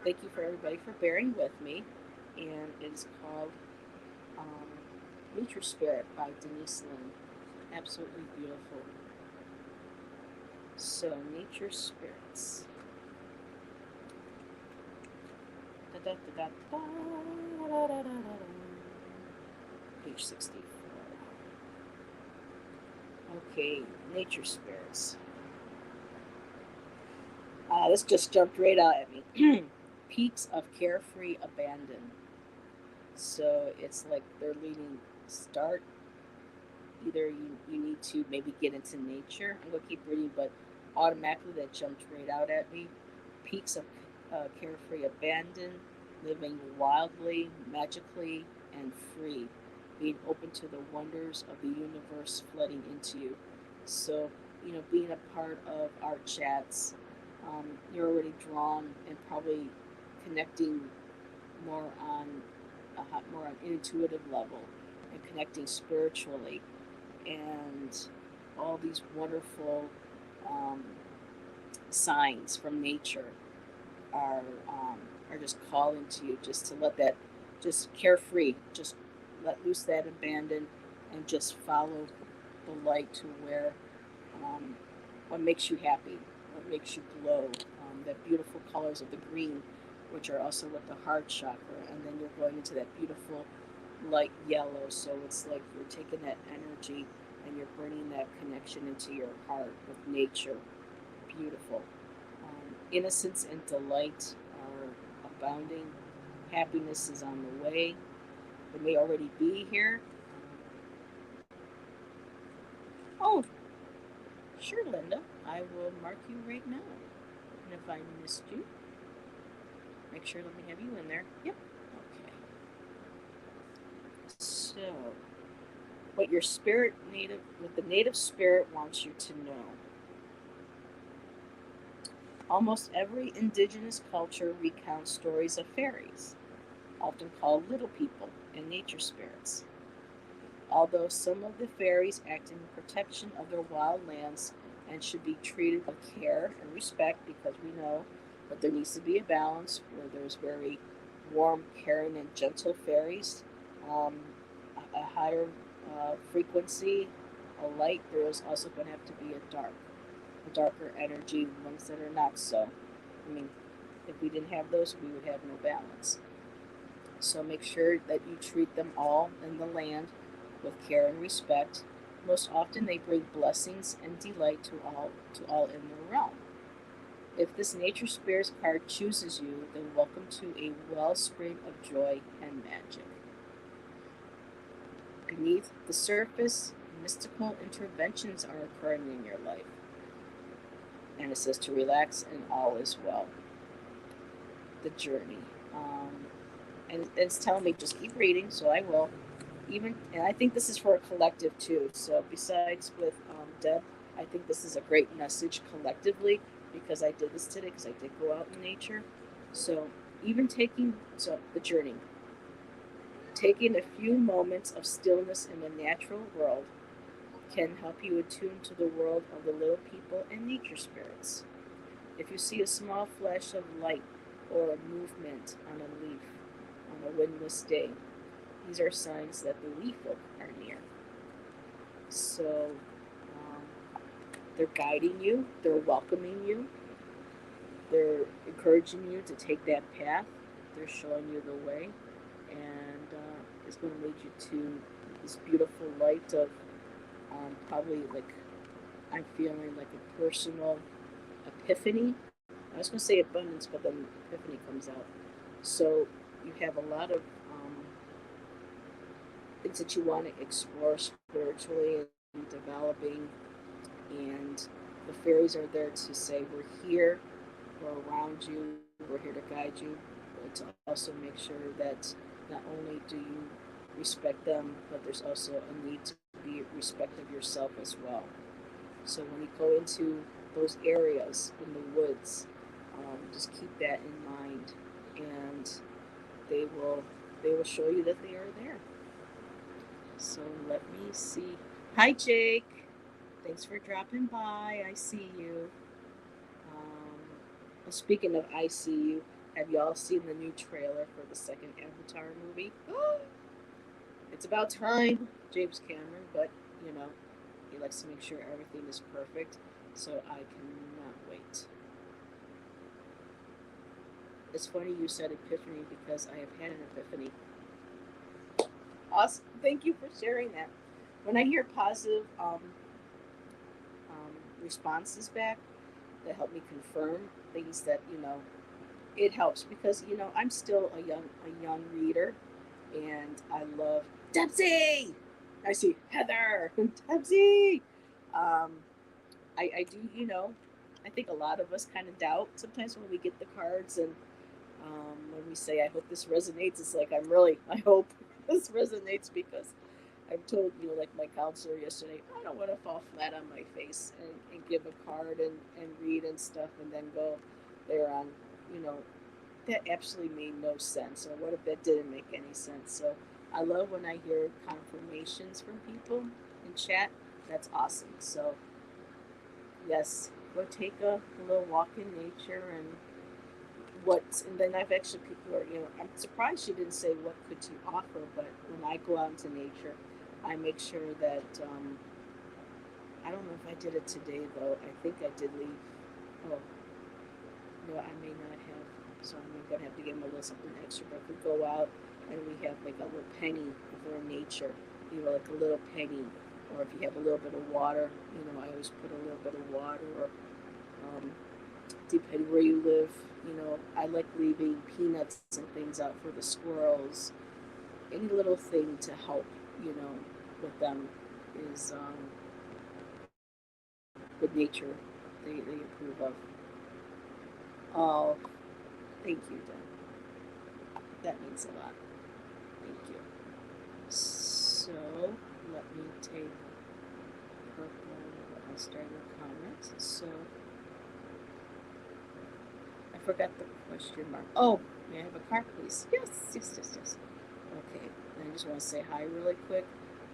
thank you for everybody for bearing with me. And it's called Nature Spirit by Denise Linn. Absolutely beautiful. So, Nature Spirits. Page 64. Okay, Nature Spirits. This just jumped right out at me. Peaks of carefree abandon. So it's like they're leading start. Either you need to maybe get into nature. I'm going to keep reading, but automatically that jumped right out at me. Peaks of carefree abandon, living wildly, magically, and free. being open to the wonders of the universe flooding into you. So, being a part of our chats, you're already drawn and probably connecting more on more on intuitive level and connecting spiritually, and all these wonderful um, signs from nature are are just calling to you, just to let that, just carefree, just let loose that abandon, and just follow the light to where um, what makes you happy, what makes you glow, the beautiful colors of the green, which are also with the heart chakra, and then you're going into that beautiful light yellow. So it's like you're taking that energy and you're bringing that connection into your heart with nature. Beautiful. Innocence and delight are abounding. Happiness is on the way. It may already be here. Oh, sure, Linda. I will mark you right now. And if I missed you, make sure let me have you in there. Yep. Okay. So, what the native spirit wants you to know. Almost every indigenous culture recounts stories of fairies, often called little people and nature spirits. Although some of the fairies act in protection of their wild lands and should be treated with care and respect, because we know that there needs to be a balance where there's very warm, caring, and gentle fairies, um, a higher frequency, a light. There is also going to have to be a darker energy, ones that are not so. I mean, if we didn't have those, we would have no balance. So make sure that you treat them all in the land with care and respect. Most often they bring blessings and delight to all in their realm. If this nature spirits card chooses you, then welcome to a wellspring of joy and magic. Beneath the surface, mystical interventions are occurring in your life. And it says to relax and all is well. The journey. And it's telling me just keep reading, so I will. And I think this is for a collective too. So besides with Deb, I think this is a great message collectively, because I did this today, because I did go out in nature. So the journey, taking a few moments of stillness in the natural world can help you attune to the world of the little people and nature spirits. If you see a small flash of light or a movement on a leaf on a windless day, these are signs that the leaf folk are near. So they're guiding you, they're welcoming you, they're encouraging you to take that path, they're showing you the way, and it's going to lead you to this beautiful light of probably like, I'm feeling like a personal epiphany. I was going to say abundance, but then epiphany comes out. So you have a lot of things that you want to explore spiritually and developing, and the fairies are there to say, we're here, we're around you, we're here to guide you, but to also make sure that not only do you respect them, but there's also a need to be respectful of yourself as well. So when you go into those areas in the woods, just keep that in mind, and they will show you that they are there. So let me see. Hi, Jake. Thanks for dropping by. I see you. Speaking of I see you, have y'all seen the new trailer for the second Avatar movie? It's about time, James Cameron, but he likes to make sure everything is perfect, so I cannot wait. It's funny you said epiphany, because I have had an epiphany. Awesome. Thank you for sharing that. When I hear positive responses back that help me confirm things that it helps, because I'm still a young reader, and I love Debsy. I see Heather. Debsy. I do, I think a lot of us kind of doubt sometimes when we get the cards, and when we say, I hope this resonates, it's like, I hope this resonates, because I told like my counselor yesterday, I don't want to fall flat on my face and give a card and read and stuff and then go there on, you know, that absolutely made no sense. Or what if that didn't make any sense? So I love when I hear confirmations from people in chat. That's awesome. So yes, go take a little walk in nature and then I've actually people are I'm surprised she didn't say what could you offer, but when I go out into nature, I make sure that I don't know if I did it today though. I think I did leave. Oh no, I may not have. So I'm gonna have to give them a little something extra. But if we go out and we have like a little penny for nature, like a little penny, or if you have a little bit of water, I always put a little bit of water or um, depending where you live, I like leaving peanuts and things out for the squirrels. Any little thing to help, with them is with nature. They approve of. Oh, thank you, Dan. That means a lot. Thank you. So let me take purple. I'll start the comments. So I forgot the question mark. Oh, may I have a card, please? Yes, yes, yes, yes. Okay, and I just want to say hi really quick.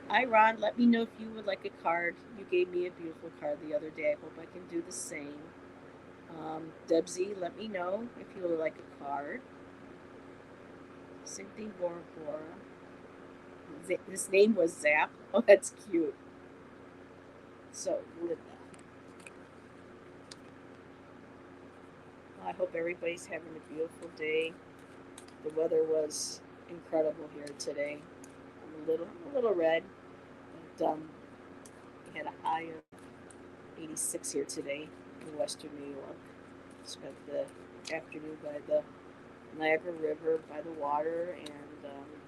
Hi, Ron. Let me know if you would like a card. You gave me a beautiful card the other day. I hope I can do the same. Debsy, let me know if you would like a card. Cynthia Bora Bora. His name was Zap. Oh, that's cute. So, Linda. I hope everybody's having a beautiful day. The weather was incredible here today. I'm a little red, but we had a high of 86 here today in western New York. Spent the afternoon by the Niagara River by the water and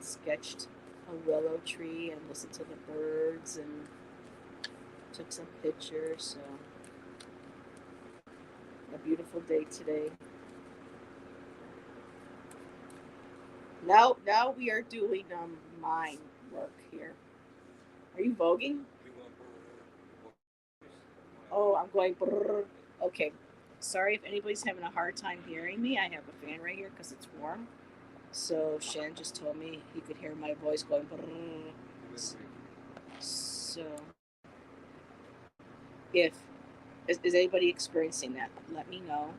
sketched a willow tree and listened to the birds and took some pictures. So a beautiful day today. Now we are doing mind work here. Are you voguing? Oh, I'm going. Brrr. Okay. Sorry if anybody's having a hard time hearing me. I have a fan right here because it's warm. So Shan just told me he could hear my voice going. Brrr. So if is anybody experiencing that, let me know.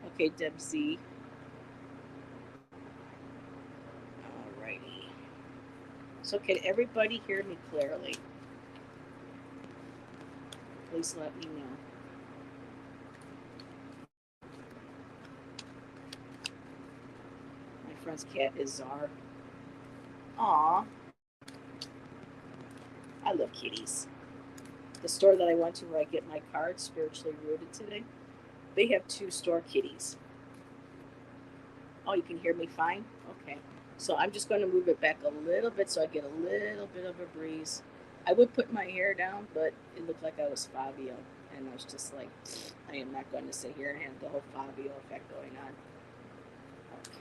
Okay, Deb Z. Alrighty. So can everybody hear me clearly? Please let me know. My friend's cat is Czar. Aw. I love kitties. The store that I went to where I get my cards, Spiritually Rooted today, they have 2 store kitties. Oh, you can hear me fine? Okay. So I'm just going to move it back a little bit so I get a little bit of a breeze. I would put my hair down, but it looked like I was Fabio. And I was just like, I am not going to sit here and have the whole Fabio effect going on. Okay.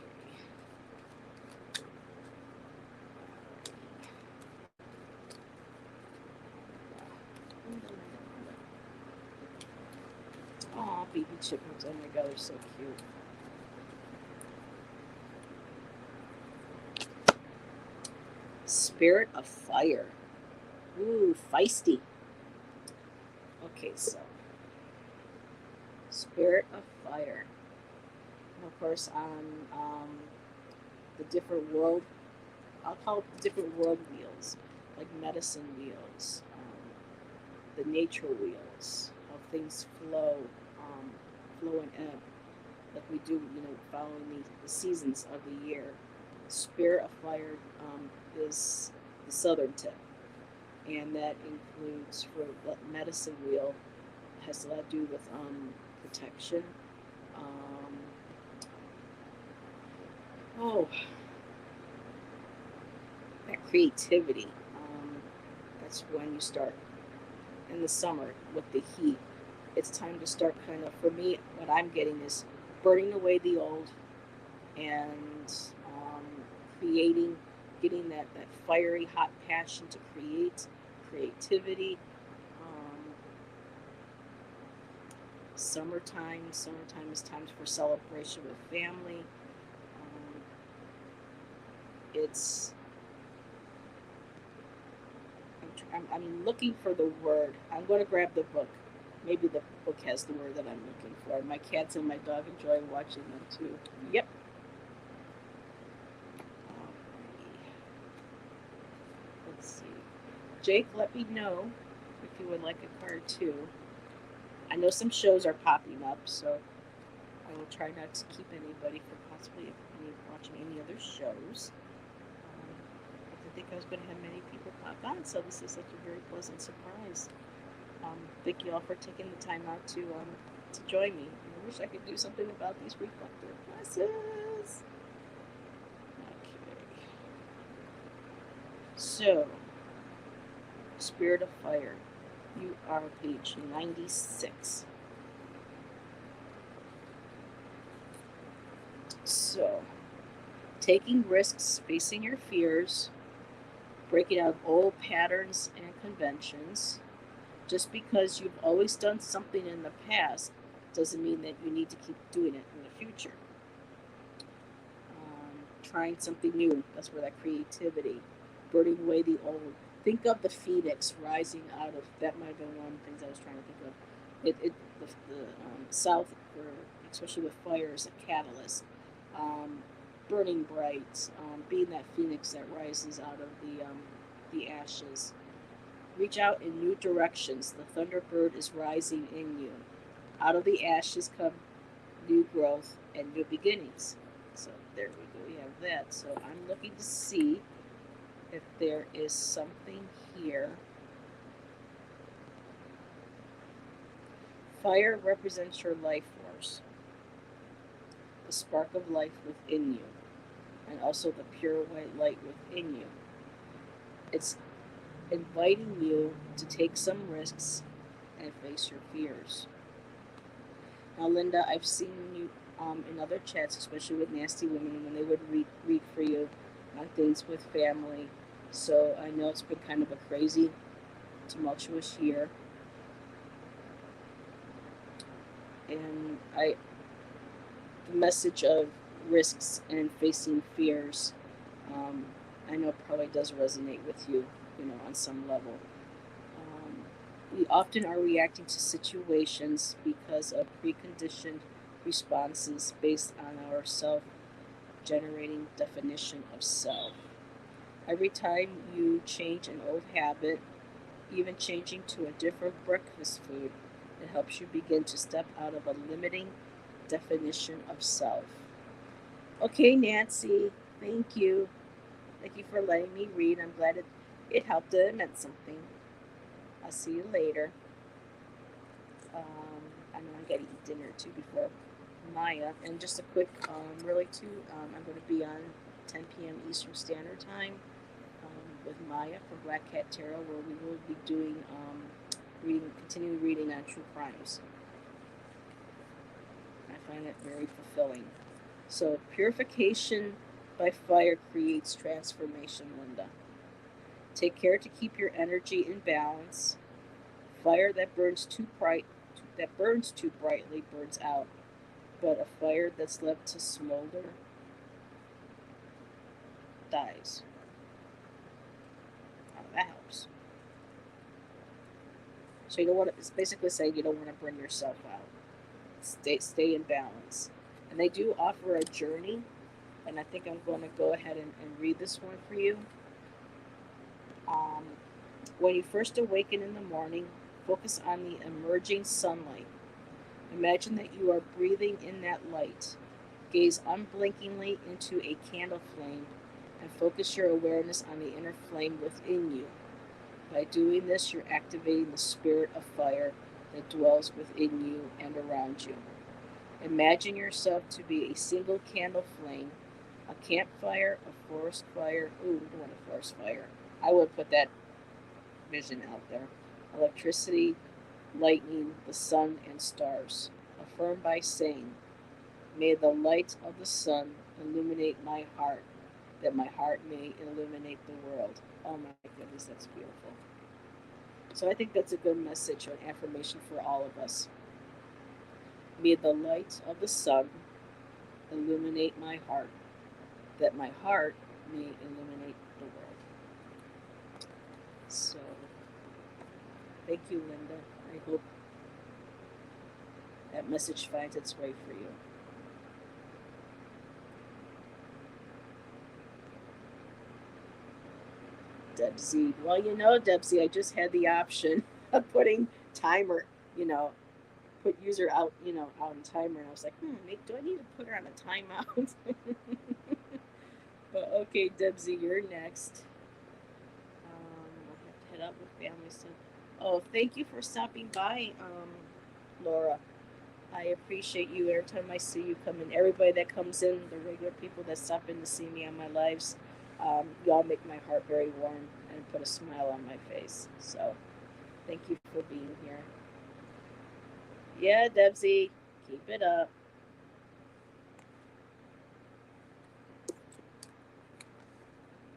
Aw, baby chipmunks. Oh my god, they're so cute. Spirit of Fire. Ooh, feisty. Okay, so Spirit of Fire. And of course, on the different world, I'll call it the different world wheels, like medicine wheels, the nature wheels, how things flow and ebb, like we do, following the seasons of the year. Spirit of Fire is the southern tip, and that includes for the medicine wheel has a lot to do with protection. Um, oh, that creativity. That's when you start in the summer with the heat. It's time to start kind of, for me, what I'm getting is burning away the old and creating getting that fiery, hot passion to create, creativity. Um, summertime is time for celebration with family. Um, it's I'm looking for the word. I'm going to grab the book. Maybe the book has the word that I'm looking for. My cats and my dog enjoy watching them too. Yep. Let's see. Jake, let me know if you would like a card too. I know some shows are popping up, so I will try not to keep anybody from possibly watching any other shows. I didn't think I was going to have many people pop on, so this is such a very pleasant surprise. Thank you all for taking the time out to join me. I wish I could do something about these reflector glasses. Okay. So, Spirit of Fire. You are page 96. So, taking risks, facing your fears, breaking out of old patterns and conventions. Just because you've always done something in the past doesn't mean that you need to keep doing it in the future. Trying something new, that's where that creativity, burning away the old. Think of the phoenix rising out of, that might have been one of the things I was trying to think of. The South, especially with fire, is a catalyst. Burning bright, being that phoenix that rises out of the ashes. Reach out in new directions. The thunderbird is rising in you. Out of the ashes come new growth and new beginnings. So there we go. We have that. So I'm looking to see if there is something here. Fire represents your life force, the spark of life within you, and also the pure white light within you. It's inviting you to take some risks and face your fears. Now, Linda, I've seen you in other chats, especially with Nasty Women, when they would read for you on things with family. So I know it's been kind of a crazy, tumultuous year. And the message of risks and facing fears, I know probably does resonate with you, on some level. We often are reacting to situations because of preconditioned responses based on our self-generating definition of self. Every time you change an old habit, even changing to a different breakfast food, it helps you begin to step out of a limiting definition of self. Okay, Nancy, thank you. Thank you for letting me read. I'm glad it helped. It meant something. I'll see you later. I know I gotta eat dinner too before Maya. And just a quick, really too, I'm going to be on 10 p.m. Eastern Standard Time with Maya from Black Cat Tarot, where we will be doing continuing reading on true crimes. I find it very fulfilling. So purification by fire creates transformation, Linda. Take care to keep your energy in balance. Fire that burns too brightly burns out, but a fire that's left to smolder dies. Oh, that helps. So you don't want to. It's basically saying you don't want to burn yourself out. Stay in balance. And they do offer a journey, and I think I'm going to go ahead and read this one for you. When you first awaken in the morning, focus on the emerging sunlight. Imagine that you are breathing in that light. Gaze unblinkingly into a candle flame and focus your awareness on the inner flame within you. By doing this, you're activating the spirit of fire that dwells within you and around you. Imagine yourself to be a single candle flame, a campfire, a forest fire. Ooh, we don't want a forest fire. I would put that vision out there. Electricity, lightning, the sun, and stars. Affirm by saying, may the light of the sun illuminate my heart. that my heart may illuminate the world. Oh my goodness, that's beautiful. So I think that's a good message or an affirmation for all of us. May the light of the sun illuminate my heart, that my heart may illuminate the world. So thank you, Linda. I hope that message finds its way for you. Debsy. Well, Debsy, I just had the option of putting timer, you know, put user out, out in timer. And I was like, do I need to put her on a timeout? But okay, Debsy, you're next. I have to head out with family soon. Oh, thank you for stopping by, Laura. I appreciate you every time I see you come in. Everybody that comes in, the regular people that stop in to see me on my lives, y'all make my heart very warm and put a smile on my face. So thank you for being here. Yeah, Debsy, keep it up.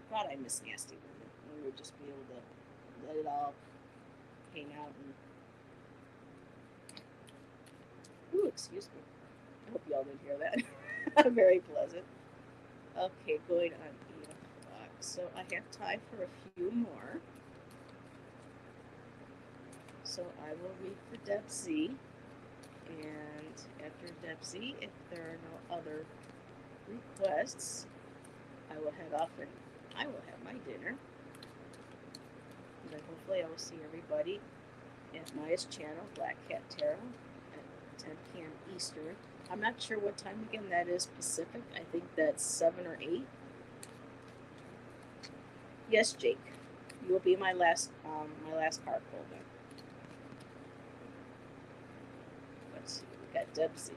God, I miss Nasty Women. We would just be able to let it all hang out and. Ooh, excuse me. I hope y'all didn't hear that. Very pleasant. Okay, going on 8 o'clock. So I have time for a few more. So I will read for Debsy. And after Debsy, if there are no other requests, I will head off and I will have my dinner. And then hopefully I will see everybody at Maya's channel, Black Cat Tarot, at 10 p.m. Eastern. I'm not sure what time again that is Pacific. I think that's 7 or 8. Yes, Jake. You will be my last card holder. Let's see. We got Debsy.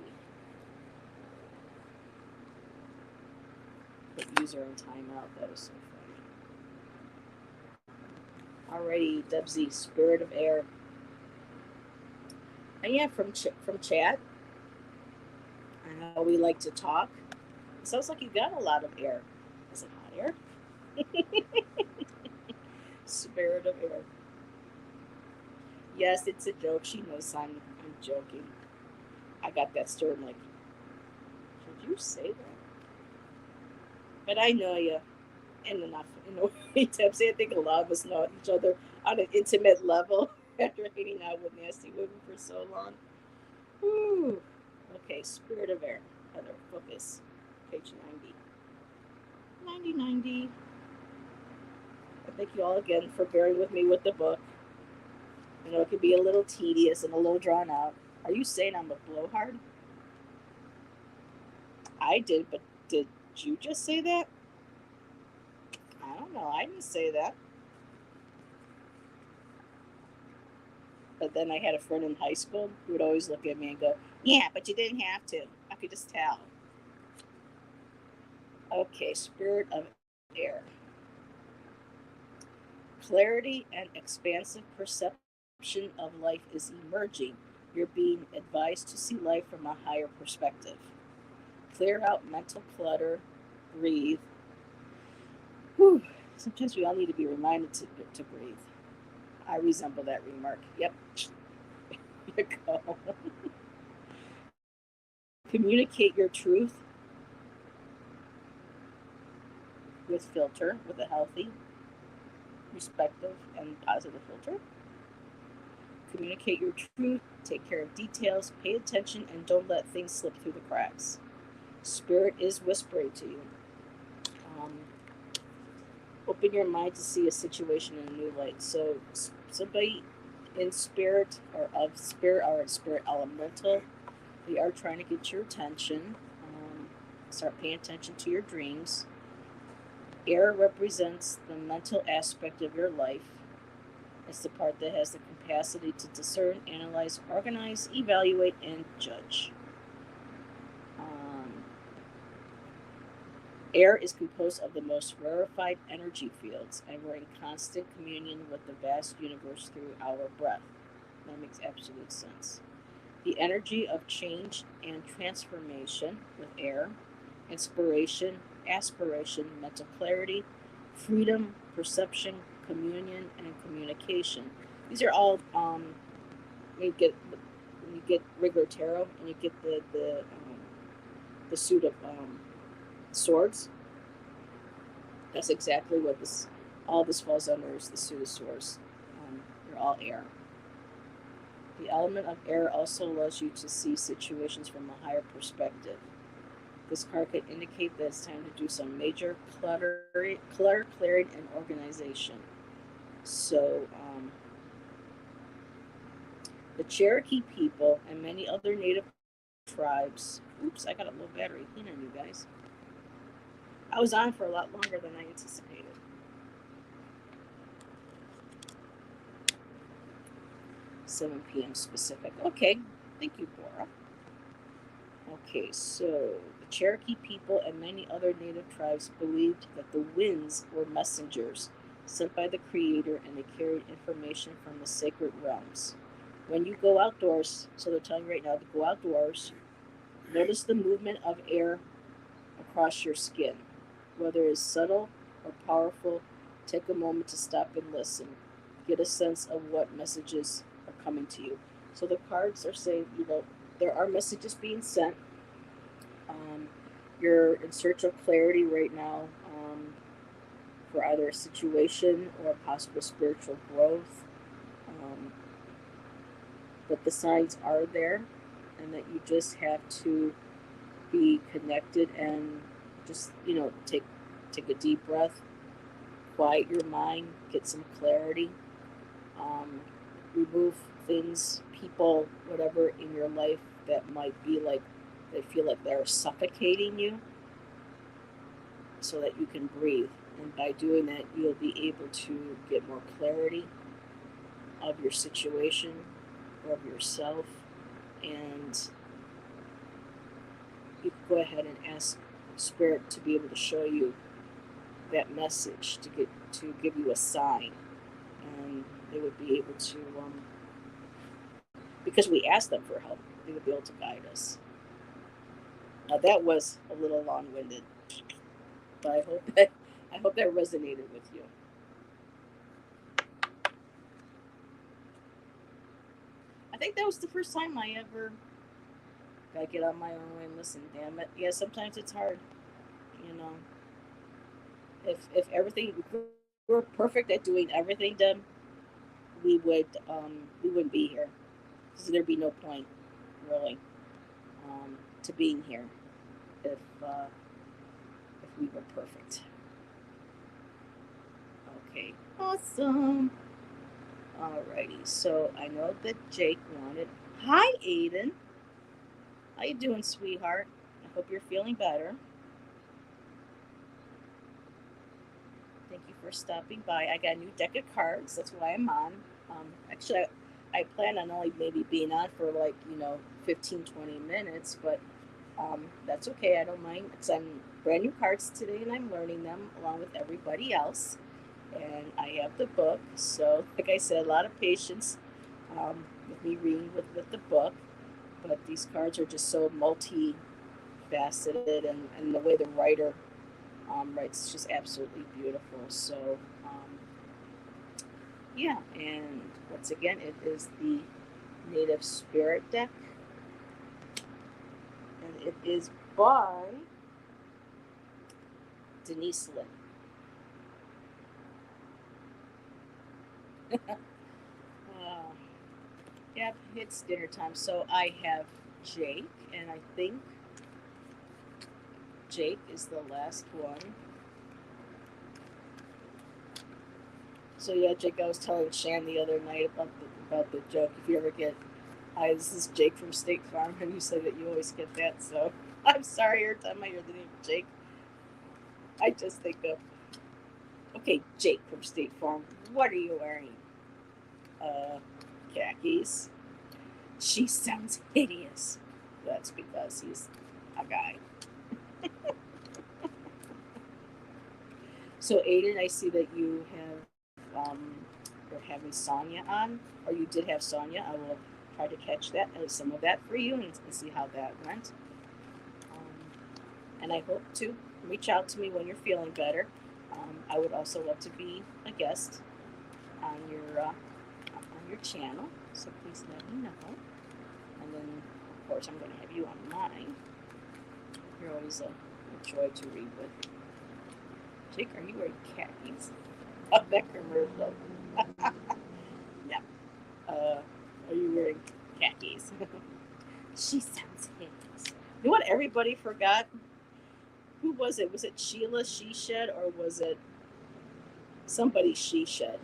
Put user in timeout. That was so funny. Alrighty, Debsy, Spirit of Air. And yeah, from chat. I know we like to talk. It sounds like you got a lot of air. Is it hot air? Spirit of Air. Yes, it's a joke. She knows I'm joking. I got that stern like, should you say that? But I know you, and enough in a way. Debsy, I think a lot of us know each other on an intimate level after hanging out with Nasty Women for so long. Whew. Okay, Spirit of Air. Heather, focus. Page 90. 90. Thank you all again for bearing with me with the book. I know it can be a little tedious and a little drawn out. Are you saying I'm a blowhard? I did, but did you just say that? I don't know. I didn't say that. But then I had a friend in high school who would always look at me and go, yeah, but you didn't have to. I could just tell. Okay, Spirit of Air. Clarity and expansive perception of life is emerging. You're being advised to see life from a higher perspective. Clear out mental clutter, breathe. Whew. Sometimes we all need to be reminded to breathe. I resemble that remark. Yep. Here you go. Communicate your truth with filter, with a healthy, respectful, and positive filter. Communicate your truth, take care of details, pay attention, and don't let things slip through the cracks. Spirit is whispering to you. Open your mind to see a situation in a new light. So somebody in spirit or of spirit or in spirit elemental, they are trying to get your attention. Start paying attention to your dreams. Air represents the mental aspect of your life. It's the part that has the capacity to discern, analyze, organize, evaluate, and judge. Air is composed of the most rarefied energy fields, and we're in constant communion with the vast universe through our breath. That makes absolute sense. The energy of change and transformation with air, inspiration, aspiration, mental clarity, freedom, perception, communion, and communication. These are all you get when you get regular tarot and you get the suit of swords. That's exactly what this all this falls under is the suit of swords. They're all air. The element of air also allows you to see situations from a higher perspective. This card could indicate that it's time to do some major clutter clearing, and organization. So, the Cherokee people and many other native tribes. Oops, I got a low battery. Clean on you guys. I was on for a lot longer than I anticipated. 7 p.m. specific. Okay, thank you, Bora. Okay, so the Cherokee people and many other native tribes believed that the winds were messengers sent by the Creator and they carried information from the sacred realms. When you go outdoors, so they're telling you right now to go outdoors, notice the movement of air across your skin. Whether it's subtle or powerful, take a moment to stop and listen. Get a sense of what messages are coming to you. So the cards are saying, there are messages being sent. You're in search of clarity right now for either a situation or possible spiritual growth. But the signs are there, and that you just have to be connected and just take a deep breath, quiet your mind, get some clarity, remove things, people, whatever in your life that might be like they feel like they're suffocating you, so that you can breathe. And by doing that, you'll be able to get more clarity of your situation or of yourself, and you can go ahead and ask Spirit to be able to show you that message, to give you a sign, and they would be able to, because we asked them for help, they would be able to guide us. Now that was a little long-winded, but I hope that resonated with you. I think that was the first time I ever got to get on my own and listen. Damn it, yeah. Sometimes it's hard, you know. If everything if we're perfect at doing everything, then we wouldn't be here, because there'd be no point, really, to being here if we were perfect. Okay, awesome. Alrighty, so I know that Jake wanted. Hi, Aiden. How you doing, sweetheart? I hope you're feeling better. Thank you for stopping by. I got a new deck of cards. That's why I'm on. Actually, I plan on only maybe being on for 15, 20 minutes, but that's okay. I don't mind, because I'm brand new cards today and I'm learning them along with everybody else. And I have the book, so like I said, a lot of patience with me reading with the book. But these cards are just so multi-faceted, and the way the writer writes is just absolutely beautiful. So yeah, and once again, it is the Native Spirit deck, and it is by Denise Linn. Yep, it's dinner time. So I have Jake, and I think Jake is the last one. So yeah, Jake, I was telling Shan the other night about the joke. If you ever get, hi, this is Jake from State Farm, and you said that you always get that. So I'm sorry every time I hear the name Jake, I just think of, okay, Jake from State Farm. What are you wearing? Khakis. She sounds hideous. That's because he's a guy. So Aiden, I see that you have you're having Sonia on, or you did have Sonia. I will try to catch that some of that for you and see how that went. And I hope to reach out to me when you're feeling better. I would also love to be a guest on your channel, so please let me know. And then, of course, I'm going to have you on mine. You're always a joy to read with. Jake, are you wearing khakis? Oh, that commercial. Yeah. Are you wearing khakis? She sounds hideous. You know what everybody forgot? Who was it? Was it Sheila She Shed, or was it somebody She Shed?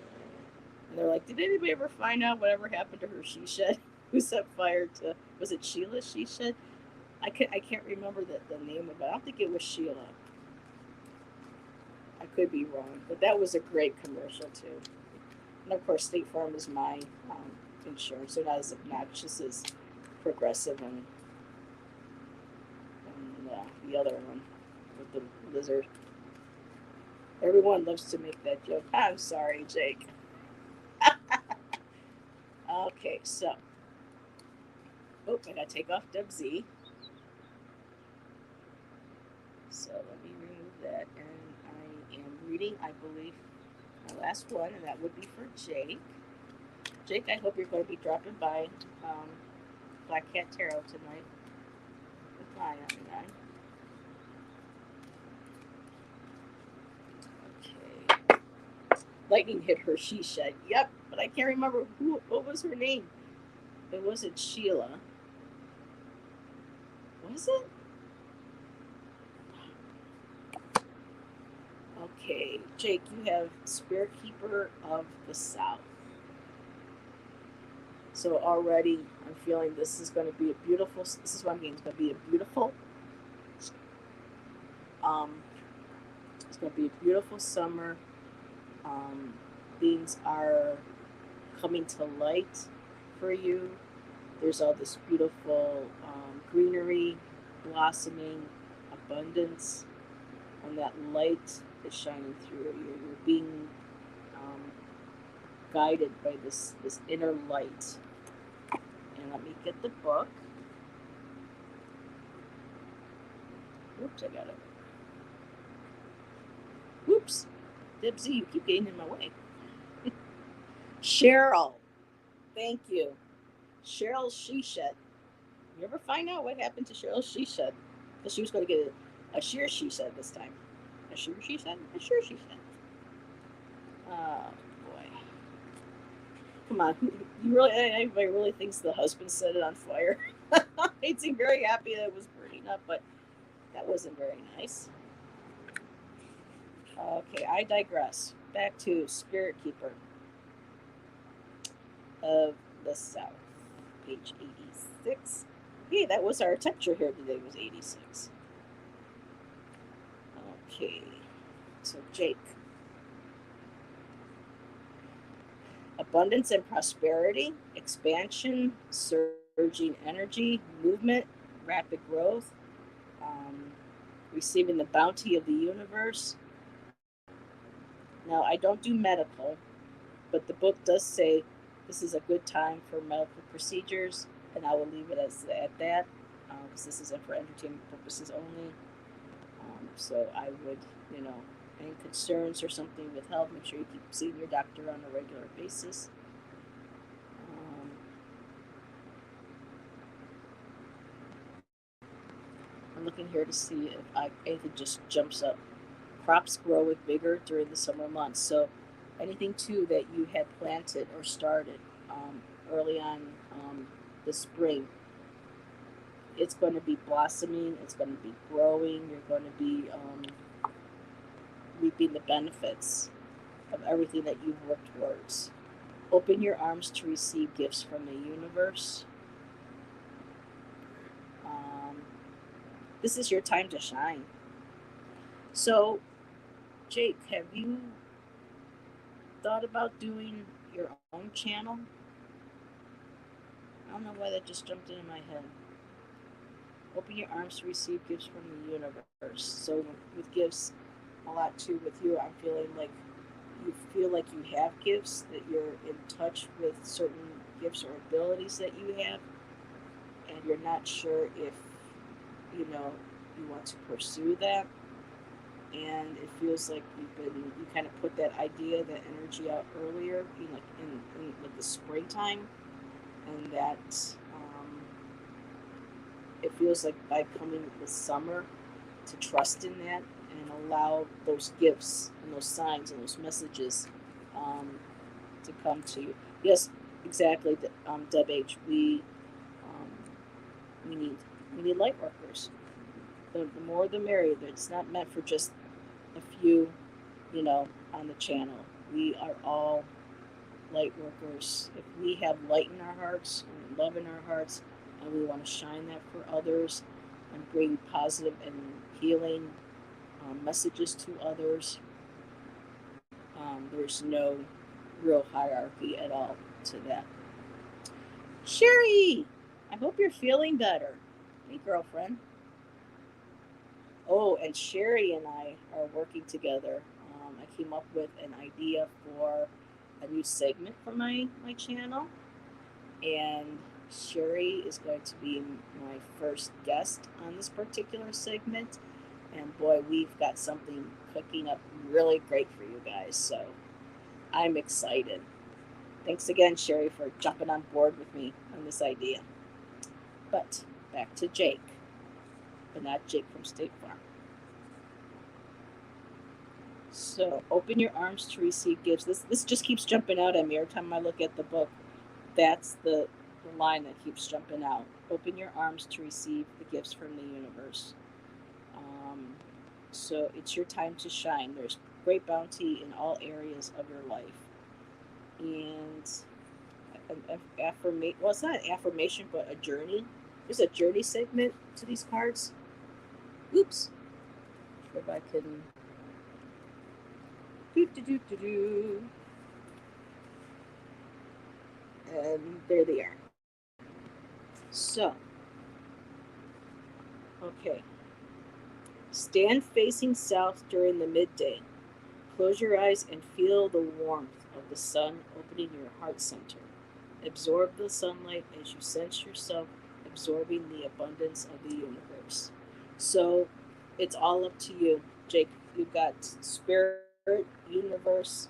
And they're like, did anybody ever find out whatever happened to her she shed? Who set fire to? Was it Sheila She Shed? I can't remember the name of it. I don't think it was Sheila. I could be wrong, but that was a great commercial too. And of course, State Farm is my insurance. They're not as obnoxious as Progressive and the other one with the lizard. Everyone loves to make that joke. I'm sorry, Jake. Okay, so I gotta take off WZ. So let me remove that, and I am reading, I believe, my last one, and that would be for Jake. Jake, I hope you're going to be dropping by Black Cat Tarot tonight with my on. Okay. Lightning hit her she shed. Yep, but I can't remember what was her name. It wasn't Sheila. Was it? Okay, Jake, you have Spirit Keeper of the South. So already I'm feeling this is going to be a beautiful, this is what I'm getting, it's going to be a beautiful, it's going to be a beautiful summer. Things are coming to light for you. There's all this beautiful greenery, blossoming, abundance, and that light is shining through. You're being guided by this inner light. And let me get the book. Oops, I got it. Oops. Dibsy, you keep getting in my way. Cheryl. Thank you. Cheryl She Shed. You ever find out what happened to Cheryl She Shed? Because she was going to get a sheer she shed this time. A sheer she shed? A sheer she shed. Oh, boy. Come on. Everybody really thinks the husband set it on fire. He seemed very happy that it was burning up, but that wasn't very nice. Okay, I digress. Back to Spirit Keeper of the South, page 86. Hey, that was our texture here today, was 86. Okay, so Jake. Abundance and prosperity, expansion, surging energy, movement, rapid growth, receiving the bounty of the universe. Now, I don't do medical, but the book does say this is a good time for medical procedures, and I will leave it at that, because this isn't for entertainment purposes only. So I would, any concerns or something with health, make sure you keep seeing your doctor on a regular basis. I'm looking here to see if anything just jumps up. Crops grow with vigor during the summer months. So anything too that you had planted or started early on the spring, it's going to be blossoming, it's going to be growing, you're going to be reaping the benefits of everything that you've worked towards. Open your arms to receive gifts from the universe. This is your time to shine. So, Jake, have you thought about doing your own channel? I don't know why that just jumped into my head. Open your arms to receive gifts from the universe. So with gifts, a lot too with you, I'm feeling like you feel like you have gifts, that you're in touch with certain gifts or abilities that you have, and you're not sure if you want to pursue that. and it feels like you kind of put that idea, that energy out earlier, in like the springtime, and that it feels like by coming with summer to trust in that and allow those gifts and those signs and those messages um, to come to you. Yes, exactly, Deb H. Um, we need we need light workers. The more the merrier. It's not meant for just a few, on the channel. We are all light workers. If we have light in our hearts and love in our hearts, and we want to shine that for others and bring positive and healing messages to others, there's no real hierarchy at all to that. Sherry, I hope you're feeling better. Hey, girlfriend. Oh, and Sherry and I are working together. I came up with an idea for a new segment for my channel, and Sherry is going to be my first guest on this particular segment. And boy, we've got something cooking up really great for you guys. So I'm excited. Thanks again, Sherry, for jumping on board with me on this idea. But back to Jake, but not Jake from State Farm. So open your arms to receive gifts. This just keeps jumping out at me every time I look at the book. That's the line that keeps jumping out. Open your arms to receive the gifts from the universe. Um, so it's your time to shine. There's great bounty in all areas of your life. And an affirmation, well, it's not an affirmation, but a journey. There's a journey segment to these cards. Oops. If I can. And there they are. So, okay. Stand facing south during the midday. Close your eyes and feel the warmth of the sun opening your heart center. Absorb the sunlight as you sense yourself absorbing the abundance of the universe. So it's all up to you, Jake. You've got spirit, universe,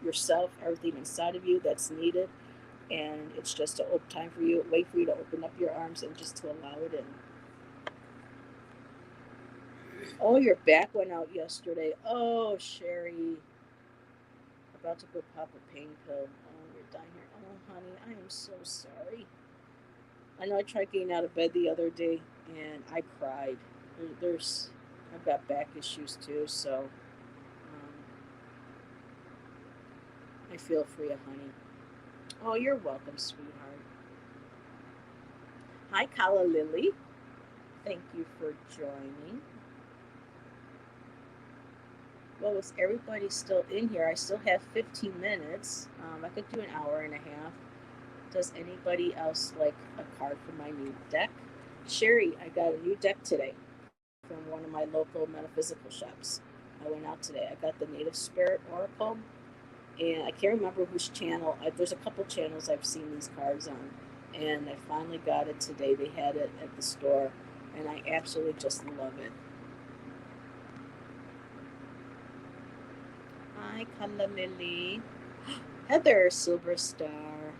yourself, everything inside of you that's needed. And it's just a time for you, wait for you to open up your arms and just to allow it in. Oh, your back went out yesterday. Oh, Sherry. About to go pop a pain pill. Oh, you're dying here. Oh, honey, I am so sorry. I know I tried getting out of bed the other day and I cried. There's, I've got back issues too, so I feel for you, honey. Oh, you're welcome, sweetheart. Hi, Kala Lily. Thank you for joining. Well, with everybody still in here, I still have 15 minutes. I could do an hour and a half. Does anybody else like a card from my new deck? Sherry, I got a new deck today from one of my local metaphysical shops. I went out today. I got the Native Spirit Oracle, and I can't remember which channel. There's a couple channels I've seen these cards on, and I finally got it today. They had it at the store, and I absolutely just love it. Hi, Kala Lily. Heather, Silver Star.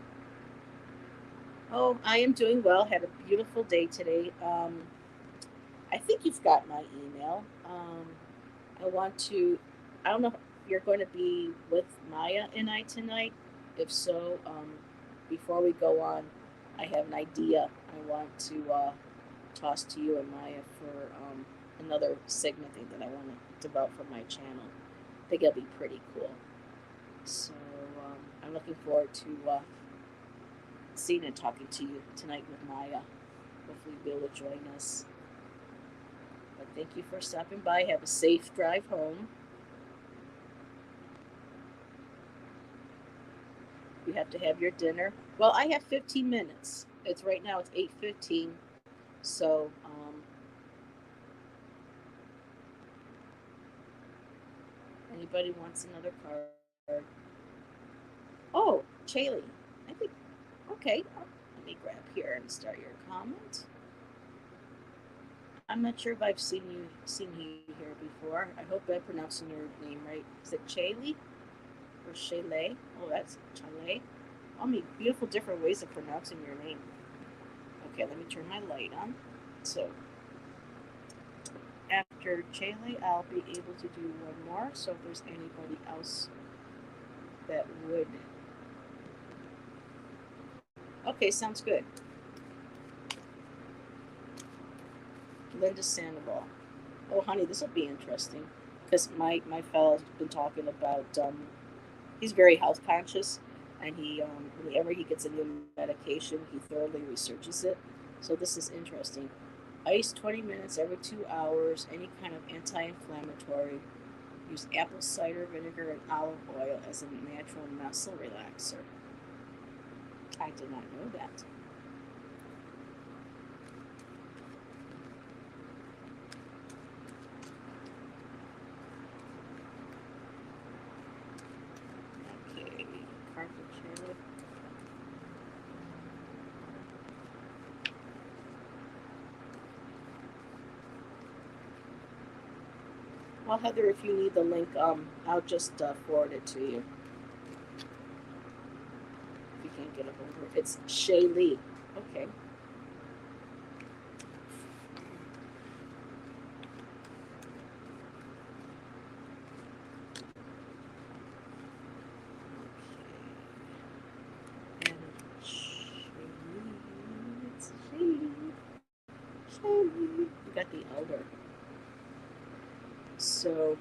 Oh, I am doing well. Had a beautiful day today. I think you've got my email. I want to, I don't know if you're going to be with Maya and I tonight. If so, before we go on, I have an idea I want to toss to you and Maya for another segment thing that I want to develop for my channel. I think it'll be pretty cool. So I'm looking forward to seeing and talking to you tonight with Maya. Hopefully you'll be able to join us. But thank you for stopping by. Have a safe drive home. You have to have your dinner. Well, I have 15 minutes. It's right now. It's 8:15. So anybody wants another card? Oh, Chaley. I think. Okay. Let me grab here and start your comment. I'm not sure if I've seen you here before. I hope I'm pronouncing your name right. Is it Chaylee or Shaylay? Oh, that's Chalet. I mean, beautiful different ways of pronouncing your name. Okay, let me turn my light on. So after Chaylay, I'll be able to do one more. So if there's anybody else that would. Okay, sounds good. Linda Sandoval. Oh, honey, this will be interesting because my fellow's been talking about. He's very health conscious, and he whenever he gets a new medication, he thoroughly researches it. So this is interesting. Ice 20 minutes every 2 hours. Any kind of anti-inflammatory. Use apple cider vinegar and olive oil as a natural muscle relaxer. I did not know that. Okay, carpet chair. Well, Heather, if you need the link, I'll just forward it to you if you can't get a hold of her. It's Shaylee. Okay. And Shaylee. It's Shaylee. Shaylee. You got the elder. So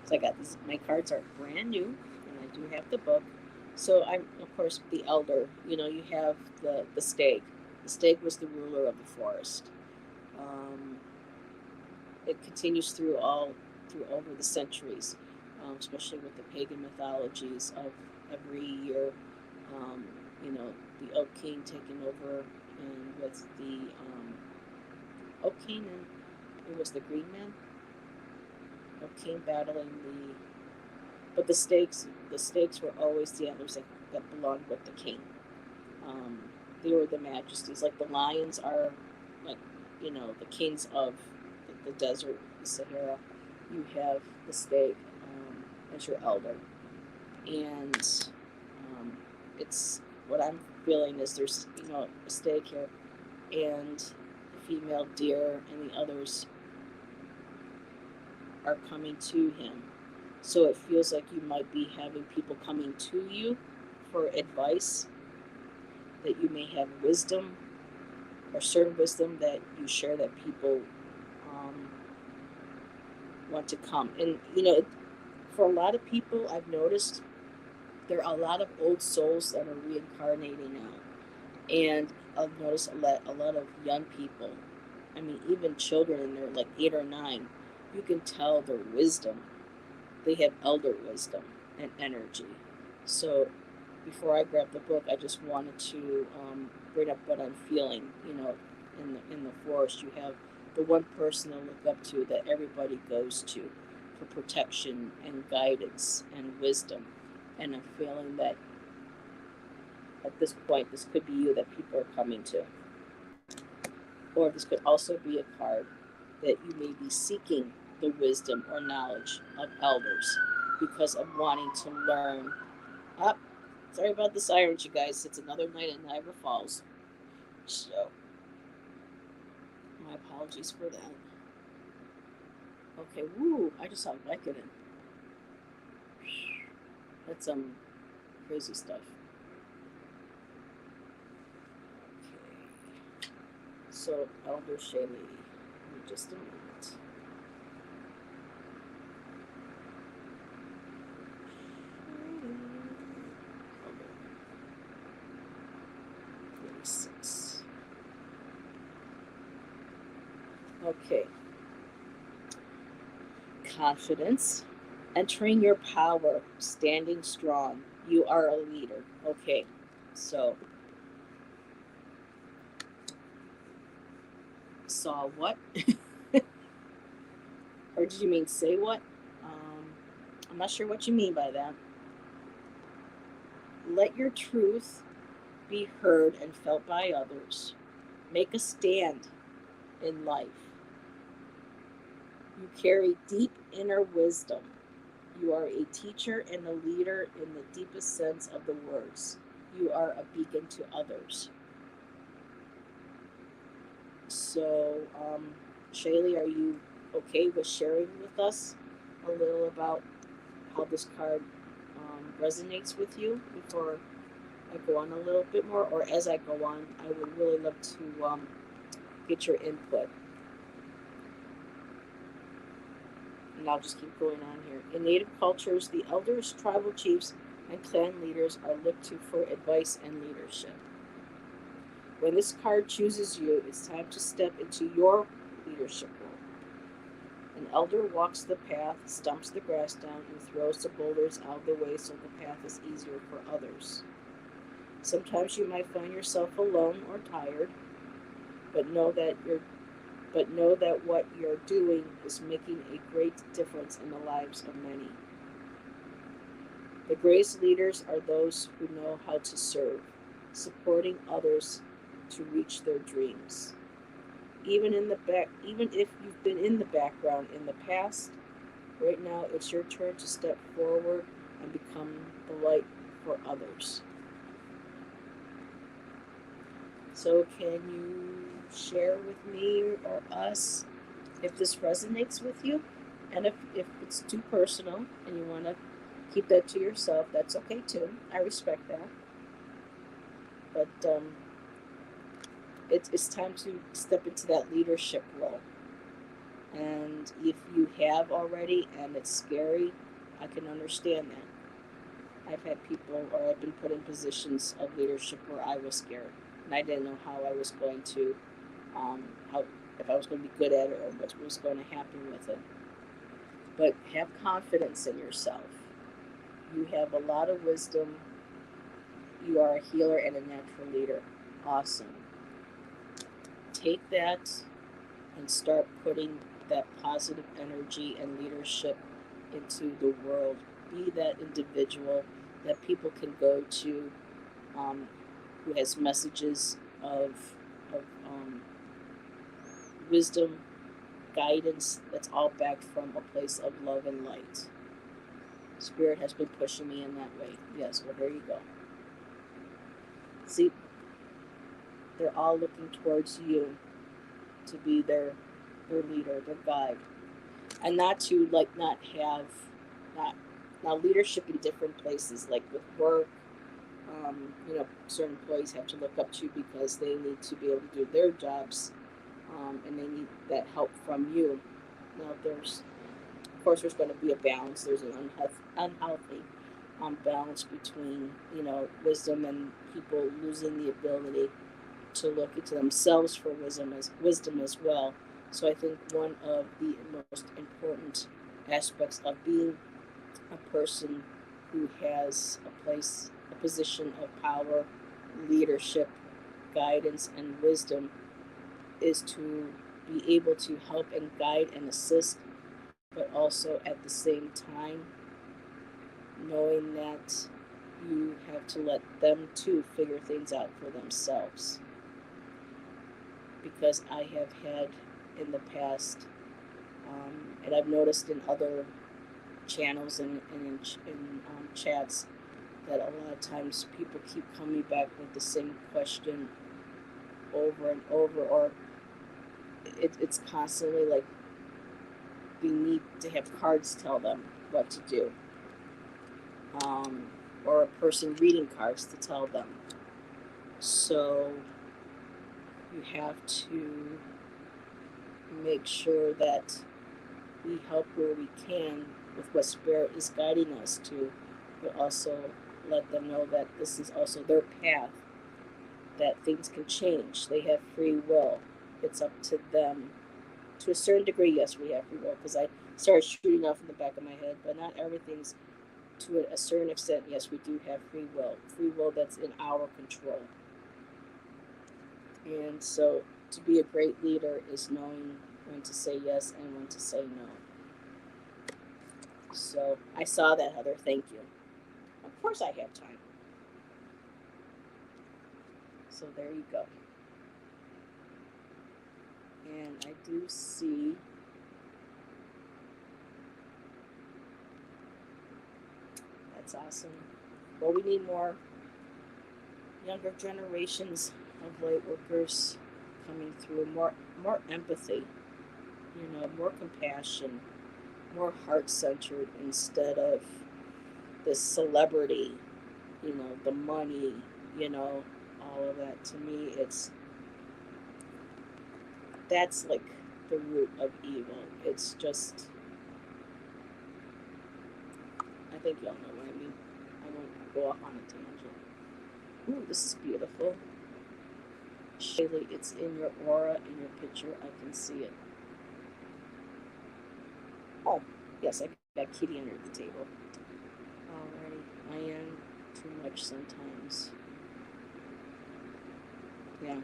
So I got these. My cards are brand new, and I do have the book. So I'm, of course, the elder. You know, you have the stag. The stag was the ruler of the forest. Um, it continues through over the centuries, especially with the pagan mythologies of every year. Um, you know, the Oak King taking over, and with the Oak King, and it was the Green Man. Oak King battling the but the stakes were always the antlers that belonged with the king. Um, they were the majesties. Like the lions are, like, the kings of the desert, the Sahara. You have the stake as your elder, and um, it's what I'm feeling is there's a stake here, and the female deer and the others are coming to him. So it feels like you might be having people coming to you for advice, that you may have wisdom or certain wisdom that you share that people um, want to come. And, for a lot of people, I've noticed there are a lot of old souls that are reincarnating now. And I've noticed a lot of young people, I mean, even children, and they're like 8 or 9, you can tell their wisdom. They have elder wisdom and energy. So before I grabbed the book, I just wanted to bring up what I'm feeling. In the forest, you have the one person to look up to that everybody goes to for protection and guidance and wisdom. And I'm feeling that at this point, this could be you that people are coming to. Or this could also be a card that you may be seeking the wisdom or knowledge of elders because of wanting to learn. Up, sorry about the sirens, you guys. It's another night at Niagara Falls. So, my apologies for that. Okay, woo, I just saw Vicodin. That's some crazy stuff. Okay. So, Elder Shaylee. Just a moment. Okay. Confidence. Entering your power. Standing strong. You are a leader. Okay. So, saw what? Or did you mean say what? I'm not sure what you mean by that. Let your truth be heard and felt by others. Make a stand in life. You carry deep inner wisdom. You are a teacher and a leader in the deepest sense of the words. You are a beacon to others. So, Shaylee, are you okay with sharing with us a little about how this card resonates with you before I go on a little bit more? Or as I go on, I would really love to get your input. And I'll just keep going on here. In Native cultures, the elders, tribal chiefs, and clan leaders are looked to for advice and leadership. When this card chooses you, it's time to step into your leadership role. An elder walks the path, stumps the grass down, and throws the boulders out of the way so the path is easier for others. Sometimes you might find yourself alone or tired, but know that what you're doing is making a great difference in the lives of many. The greatest leaders are those who know how to serve, supporting others to reach their dreams. Even if you've been in the background in the past, right now it's your turn to step forward and become the light for others. So can you share with me or us if this resonates with you? And if it's too personal and you want to keep that to yourself, that's okay too. I respect that. But it's time to step into that leadership role. And if you have already and it's scary, I can understand that. I've had people, or I've been put in positions of leadership where I was scared and I didn't know how I was going to, how if I was going to be good at it or what was going to happen with it. But have confidence in yourself. You have a lot of wisdom. You are a healer and a natural leader. Awesome. Take that and start putting that positive energy and leadership into the world. Be that individual that people can go to, who has messages of wisdom, guidance that's all backed from a place of love and light. Spirit has been pushing me in that way. Yes, well, there you go. See, they're all looking towards you to be their leader, their guide, and not to not have not now leadership in different places, like with work. Certain employees have to look up to you because they need to be able to do their jobs, and they need that help from you. Now, of course, there's going to be a balance. There's an unhealthy balance between wisdom and people losing the ability to look into themselves for wisdom as well. So I think one of the most important aspects of being a person who has a position of power, leadership, guidance, and wisdom is to be able to help and guide and assist, but also at the same time knowing that you have to let them too figure things out for themselves. Because I have had in the past, and I've noticed in other channels and in chats, that a lot of times people keep coming back with the same question over and over, or it's constantly like they need to have cards tell them what to do, or a person reading cards to tell them. So you have to make sure that we help where we can with what Spirit is guiding us to, but also let them know that this is also their path, that things can change. They have free will. It's up to them. To a certain degree, yes, we have free will, because I started shooting off in the back of my head, but not everything's to a certain extent. Yes, we do have free will. Free will that's in our control. And so to be a great leader is knowing when to say yes and when to say no. So I saw that, Heather. Thank you. Of course I have time. So there you go. And I do see that's awesome. Well, we need more younger generations of light workers coming through, more empathy, more compassion, more heart centered instead of the celebrity, the money, all of that. To me, that's like the root of evil. It's just, I think y'all know what I mean. I won't go off on a tangent. Ooh, this is beautiful. Shaylee, it's in your aura, in your picture. I can see it. Oh, yes, I got Kitty under the table. Alrighty, I am too much sometimes. Yeah.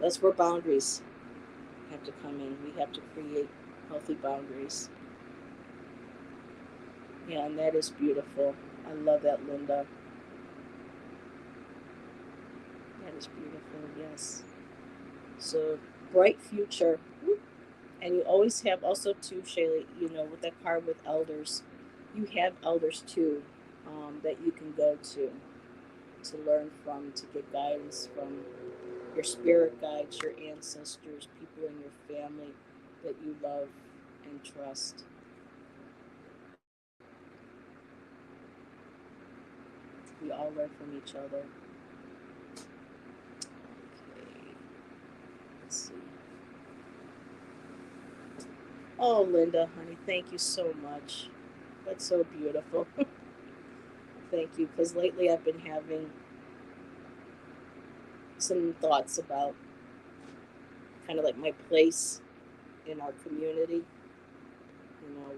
That's where boundaries have to come in. We have to create healthy boundaries. Yeah, and that is beautiful. I love that, Linda. That is beautiful, yes. So, bright future. And you always have also too, Shaylee, with that card with elders, you have elders too, that you can go to learn from, to get guidance from your spirit guides, your ancestors, people in your family that you love and trust. We all learn from each other. Okay, let's see. Oh, Linda, honey, thank you so much. That's so beautiful. Thank you, because lately I've been having some thoughts about kind of like my place in our community, you know.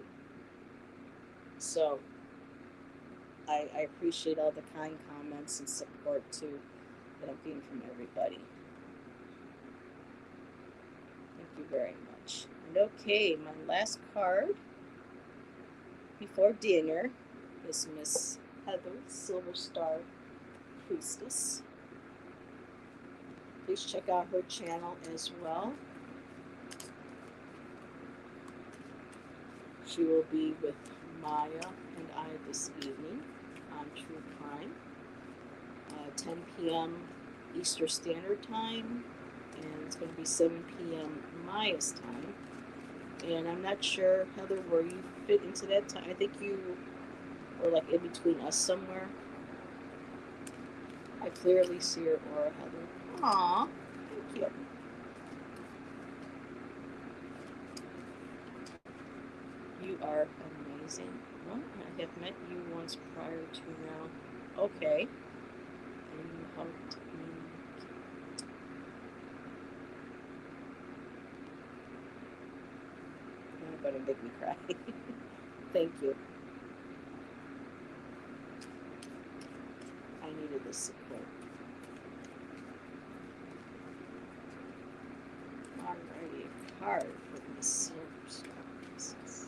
So I appreciate all the kind comments and support too that I'm getting from everybody. Thank you very much. And okay, my last card before dinner is Miss Heather Silver Star Priestess. Please check out her channel as well. She will be with Maya and I this evening on True Crime, 10 p.m. Eastern Standard Time, and it's going to be 7 p.m. Maya's time. And I'm not sure, Heather, where you fit into that time. I think you were like in between us somewhere. I clearly see your aura, Heather. Aw, thank you. You are amazing. Well, I have met you once prior to now. Okay. And you helped me. You're going to make me cry. Thank you. I needed this support. Alrighty, a card for the Silver Star Princess.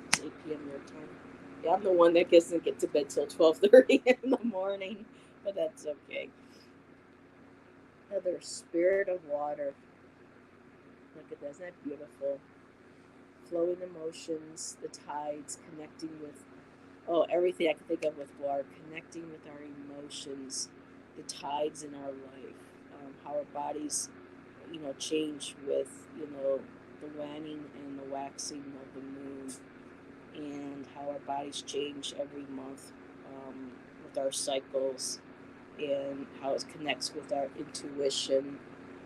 It's 8 p.m. your time. Yeah, I'm the one that doesn't get to bed till 12:30 in the morning, but that's okay. Heather, Spirit of Water. Look at that, isn't that beautiful? Flowing emotions, the tides, connecting with, everything I can think of with water, connecting with our emotions, the tides in our life, how our bodies, change with, the waning and the waxing of the moon, and how our bodies change every month with our cycles, and how it connects with our intuition.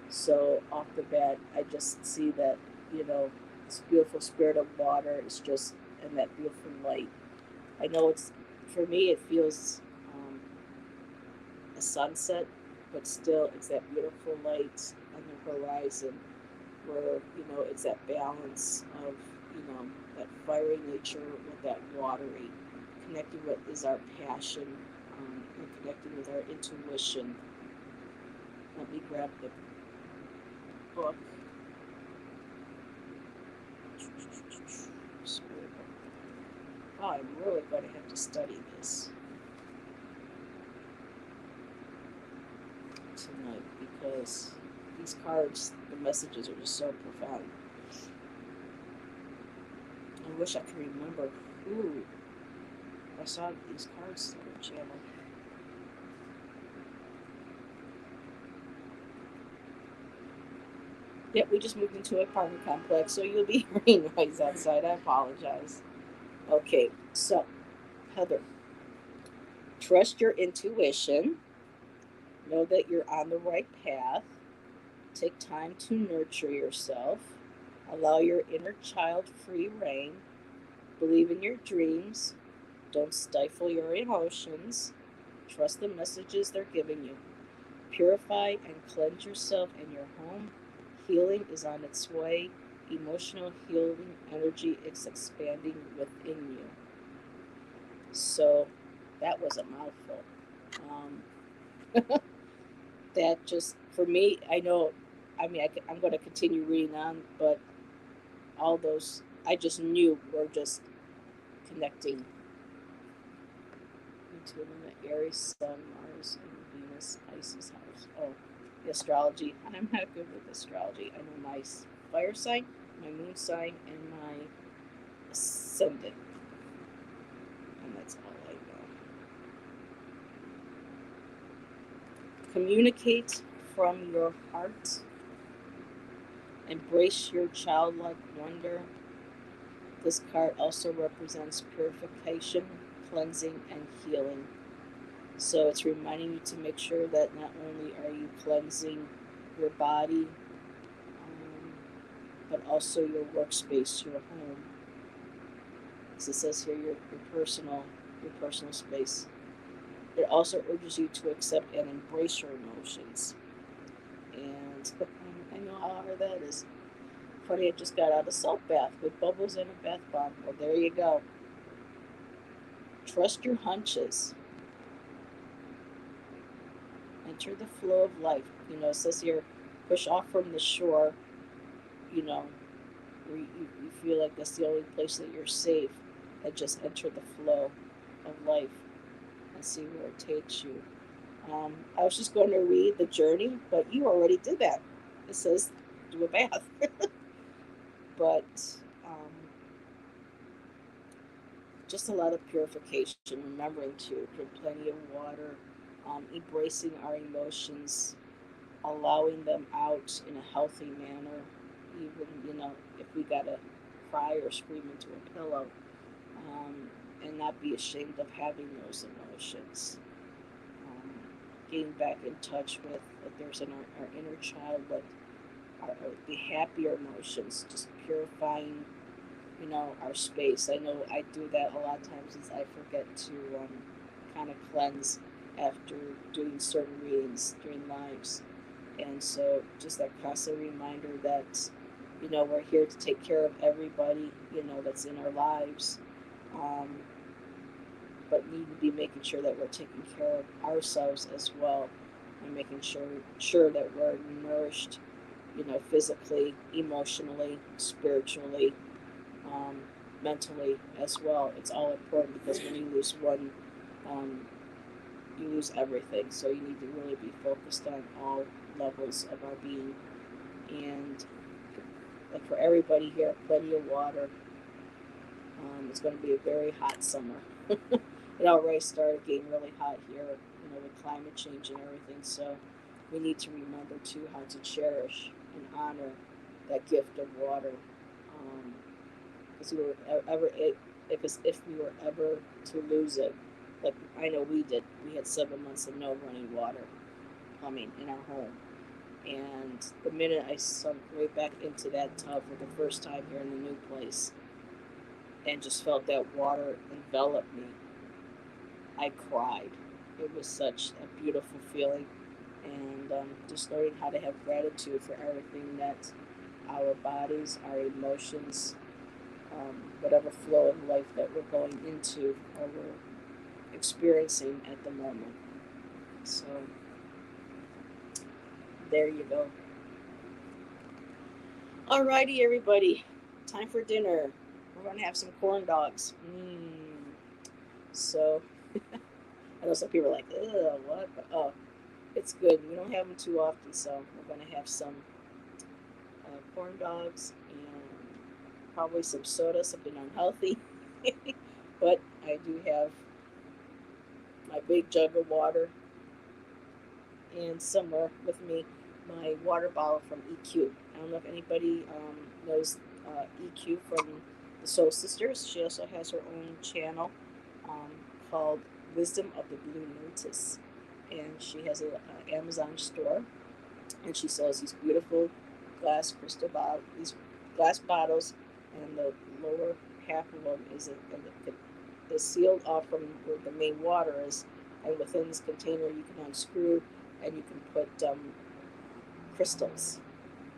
So off the bat, I just see that, this beautiful spirit of water is just, and that beautiful light. I know for me, it feels a sunset, but still it's that beautiful light on the horizon where, it's that balance of, that fiery nature with that watery, connecting what is our passion, and connecting with our intuition. Let me grab the book. Oh, I'm really going to have to study this tonight because these cards, the messages are just so profound. I wish I could remember who I saw these cards on the channel. Yep, we just moved into an apartment complex, so you'll be hearing noise outside. I apologize. Okay, so Heather, trust your intuition. Know that you're on the right path. Take time to nurture yourself. Allow your inner child free reign. Believe in your dreams. Don't stifle your emotions. Trust the messages they're giving you. Purify and cleanse yourself and your home. Healing is on its way. Emotional healing energy is expanding within you. So that was a mouthful. That just, for me, I know, I'm going to continue reading on, but all those, I just knew were just connecting into an Aries, Sun, Mars, and Venus, Pisces house. Oh, the astrology. I'm not good with astrology. I know my fire sign, my moon sign, and my ascendant. And that's all I know. Communicate from your heart. Embrace your childlike wonder. This card also represents purification, cleansing, and healing. So it's reminding you to make sure that not only are you cleansing your body, but also your workspace, your home. As it says here, your personal space. It also urges you to accept and embrace your emotions. And I know how hard that is. Funny, I just got out of a salt bath with bubbles and a bath bomb. Well, there you go. Trust your hunches. Enter the flow of life. It says here, push off from the shore, where you feel like that's the only place that you're safe, and just enter the flow of life and see where it takes you. I was just going to read the journey, but you already did that. It says do a bath. But just a lot of purification, remembering to drink plenty of water, embracing our emotions, allowing them out in a healthy manner, even, if we gotta cry or scream into a pillow, and not be ashamed of having those emotions. Getting back in touch with what there's in our inner child, what are the happier emotions, just purifying, our space. I know I do that a lot of times, is I forget to kind of cleanse after doing certain readings during lives. And so just that constant reminder that, we're here to take care of everybody, that's in our lives. But need to be making sure that we're taking care of ourselves as well, and making sure that we're nourished, physically, emotionally, spiritually, mentally as well. It's all important, because when you lose one, you lose everything. So you need to really be focused on all levels of our being. And for everybody here, plenty of water. It's going to be a very hot summer. It already started getting really hot here, with climate change and everything. So we need to remember too how to cherish and honor that gift of water. Because if we were ever to lose it, like I know we did, we had 7 months of no running water plumbing in our home. And the minute I sunk right back into that tub for the first time here in the new place, and just felt that water envelop me, I cried. It was such a beautiful feeling. And just learning how to have gratitude for everything that our bodies, our emotions, whatever flow of life that we're going into or we're experiencing at the moment. So there you go. Alrighty, everybody. time for dinner. We're going to have some corn dogs. So, I know some people are like, ugh, what? But, oh, it's good. We don't have them too often, so we're going to have some corn dogs and probably some soda, something unhealthy. But I do have my big jug of water, and somewhere with me my water bottle from EQ. I don't know if anybody knows EQ from the Soul Sisters. She also has her own channel um, called Wisdom of the Blue Notice, and she has an Amazon store, and she sells these beautiful glass crystal bottles, these glass bottles, and the lower half of them is sealed off from where the main water is, and within this container you can unscrew and you can put crystals.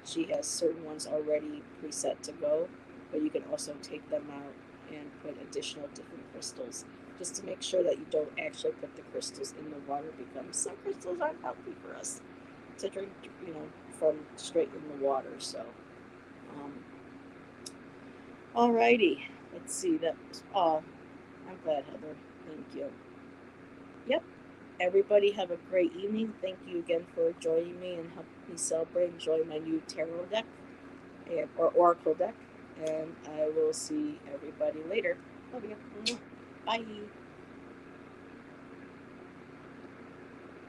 She has certain ones already preset to go, but you can also take them out and put additional different crystals just to make sure that you don't actually put the crystals in the water, because some crystals aren't healthy for us to drink, from straight in the water. So, um, alrighty, let's see. That's all. I'm glad, Heather. Thank you. Yep. Everybody have a great evening. Thank you again for joining me and helping me celebrate and enjoy my new tarot deck or oracle deck. And I will see everybody later. Love you. Bye.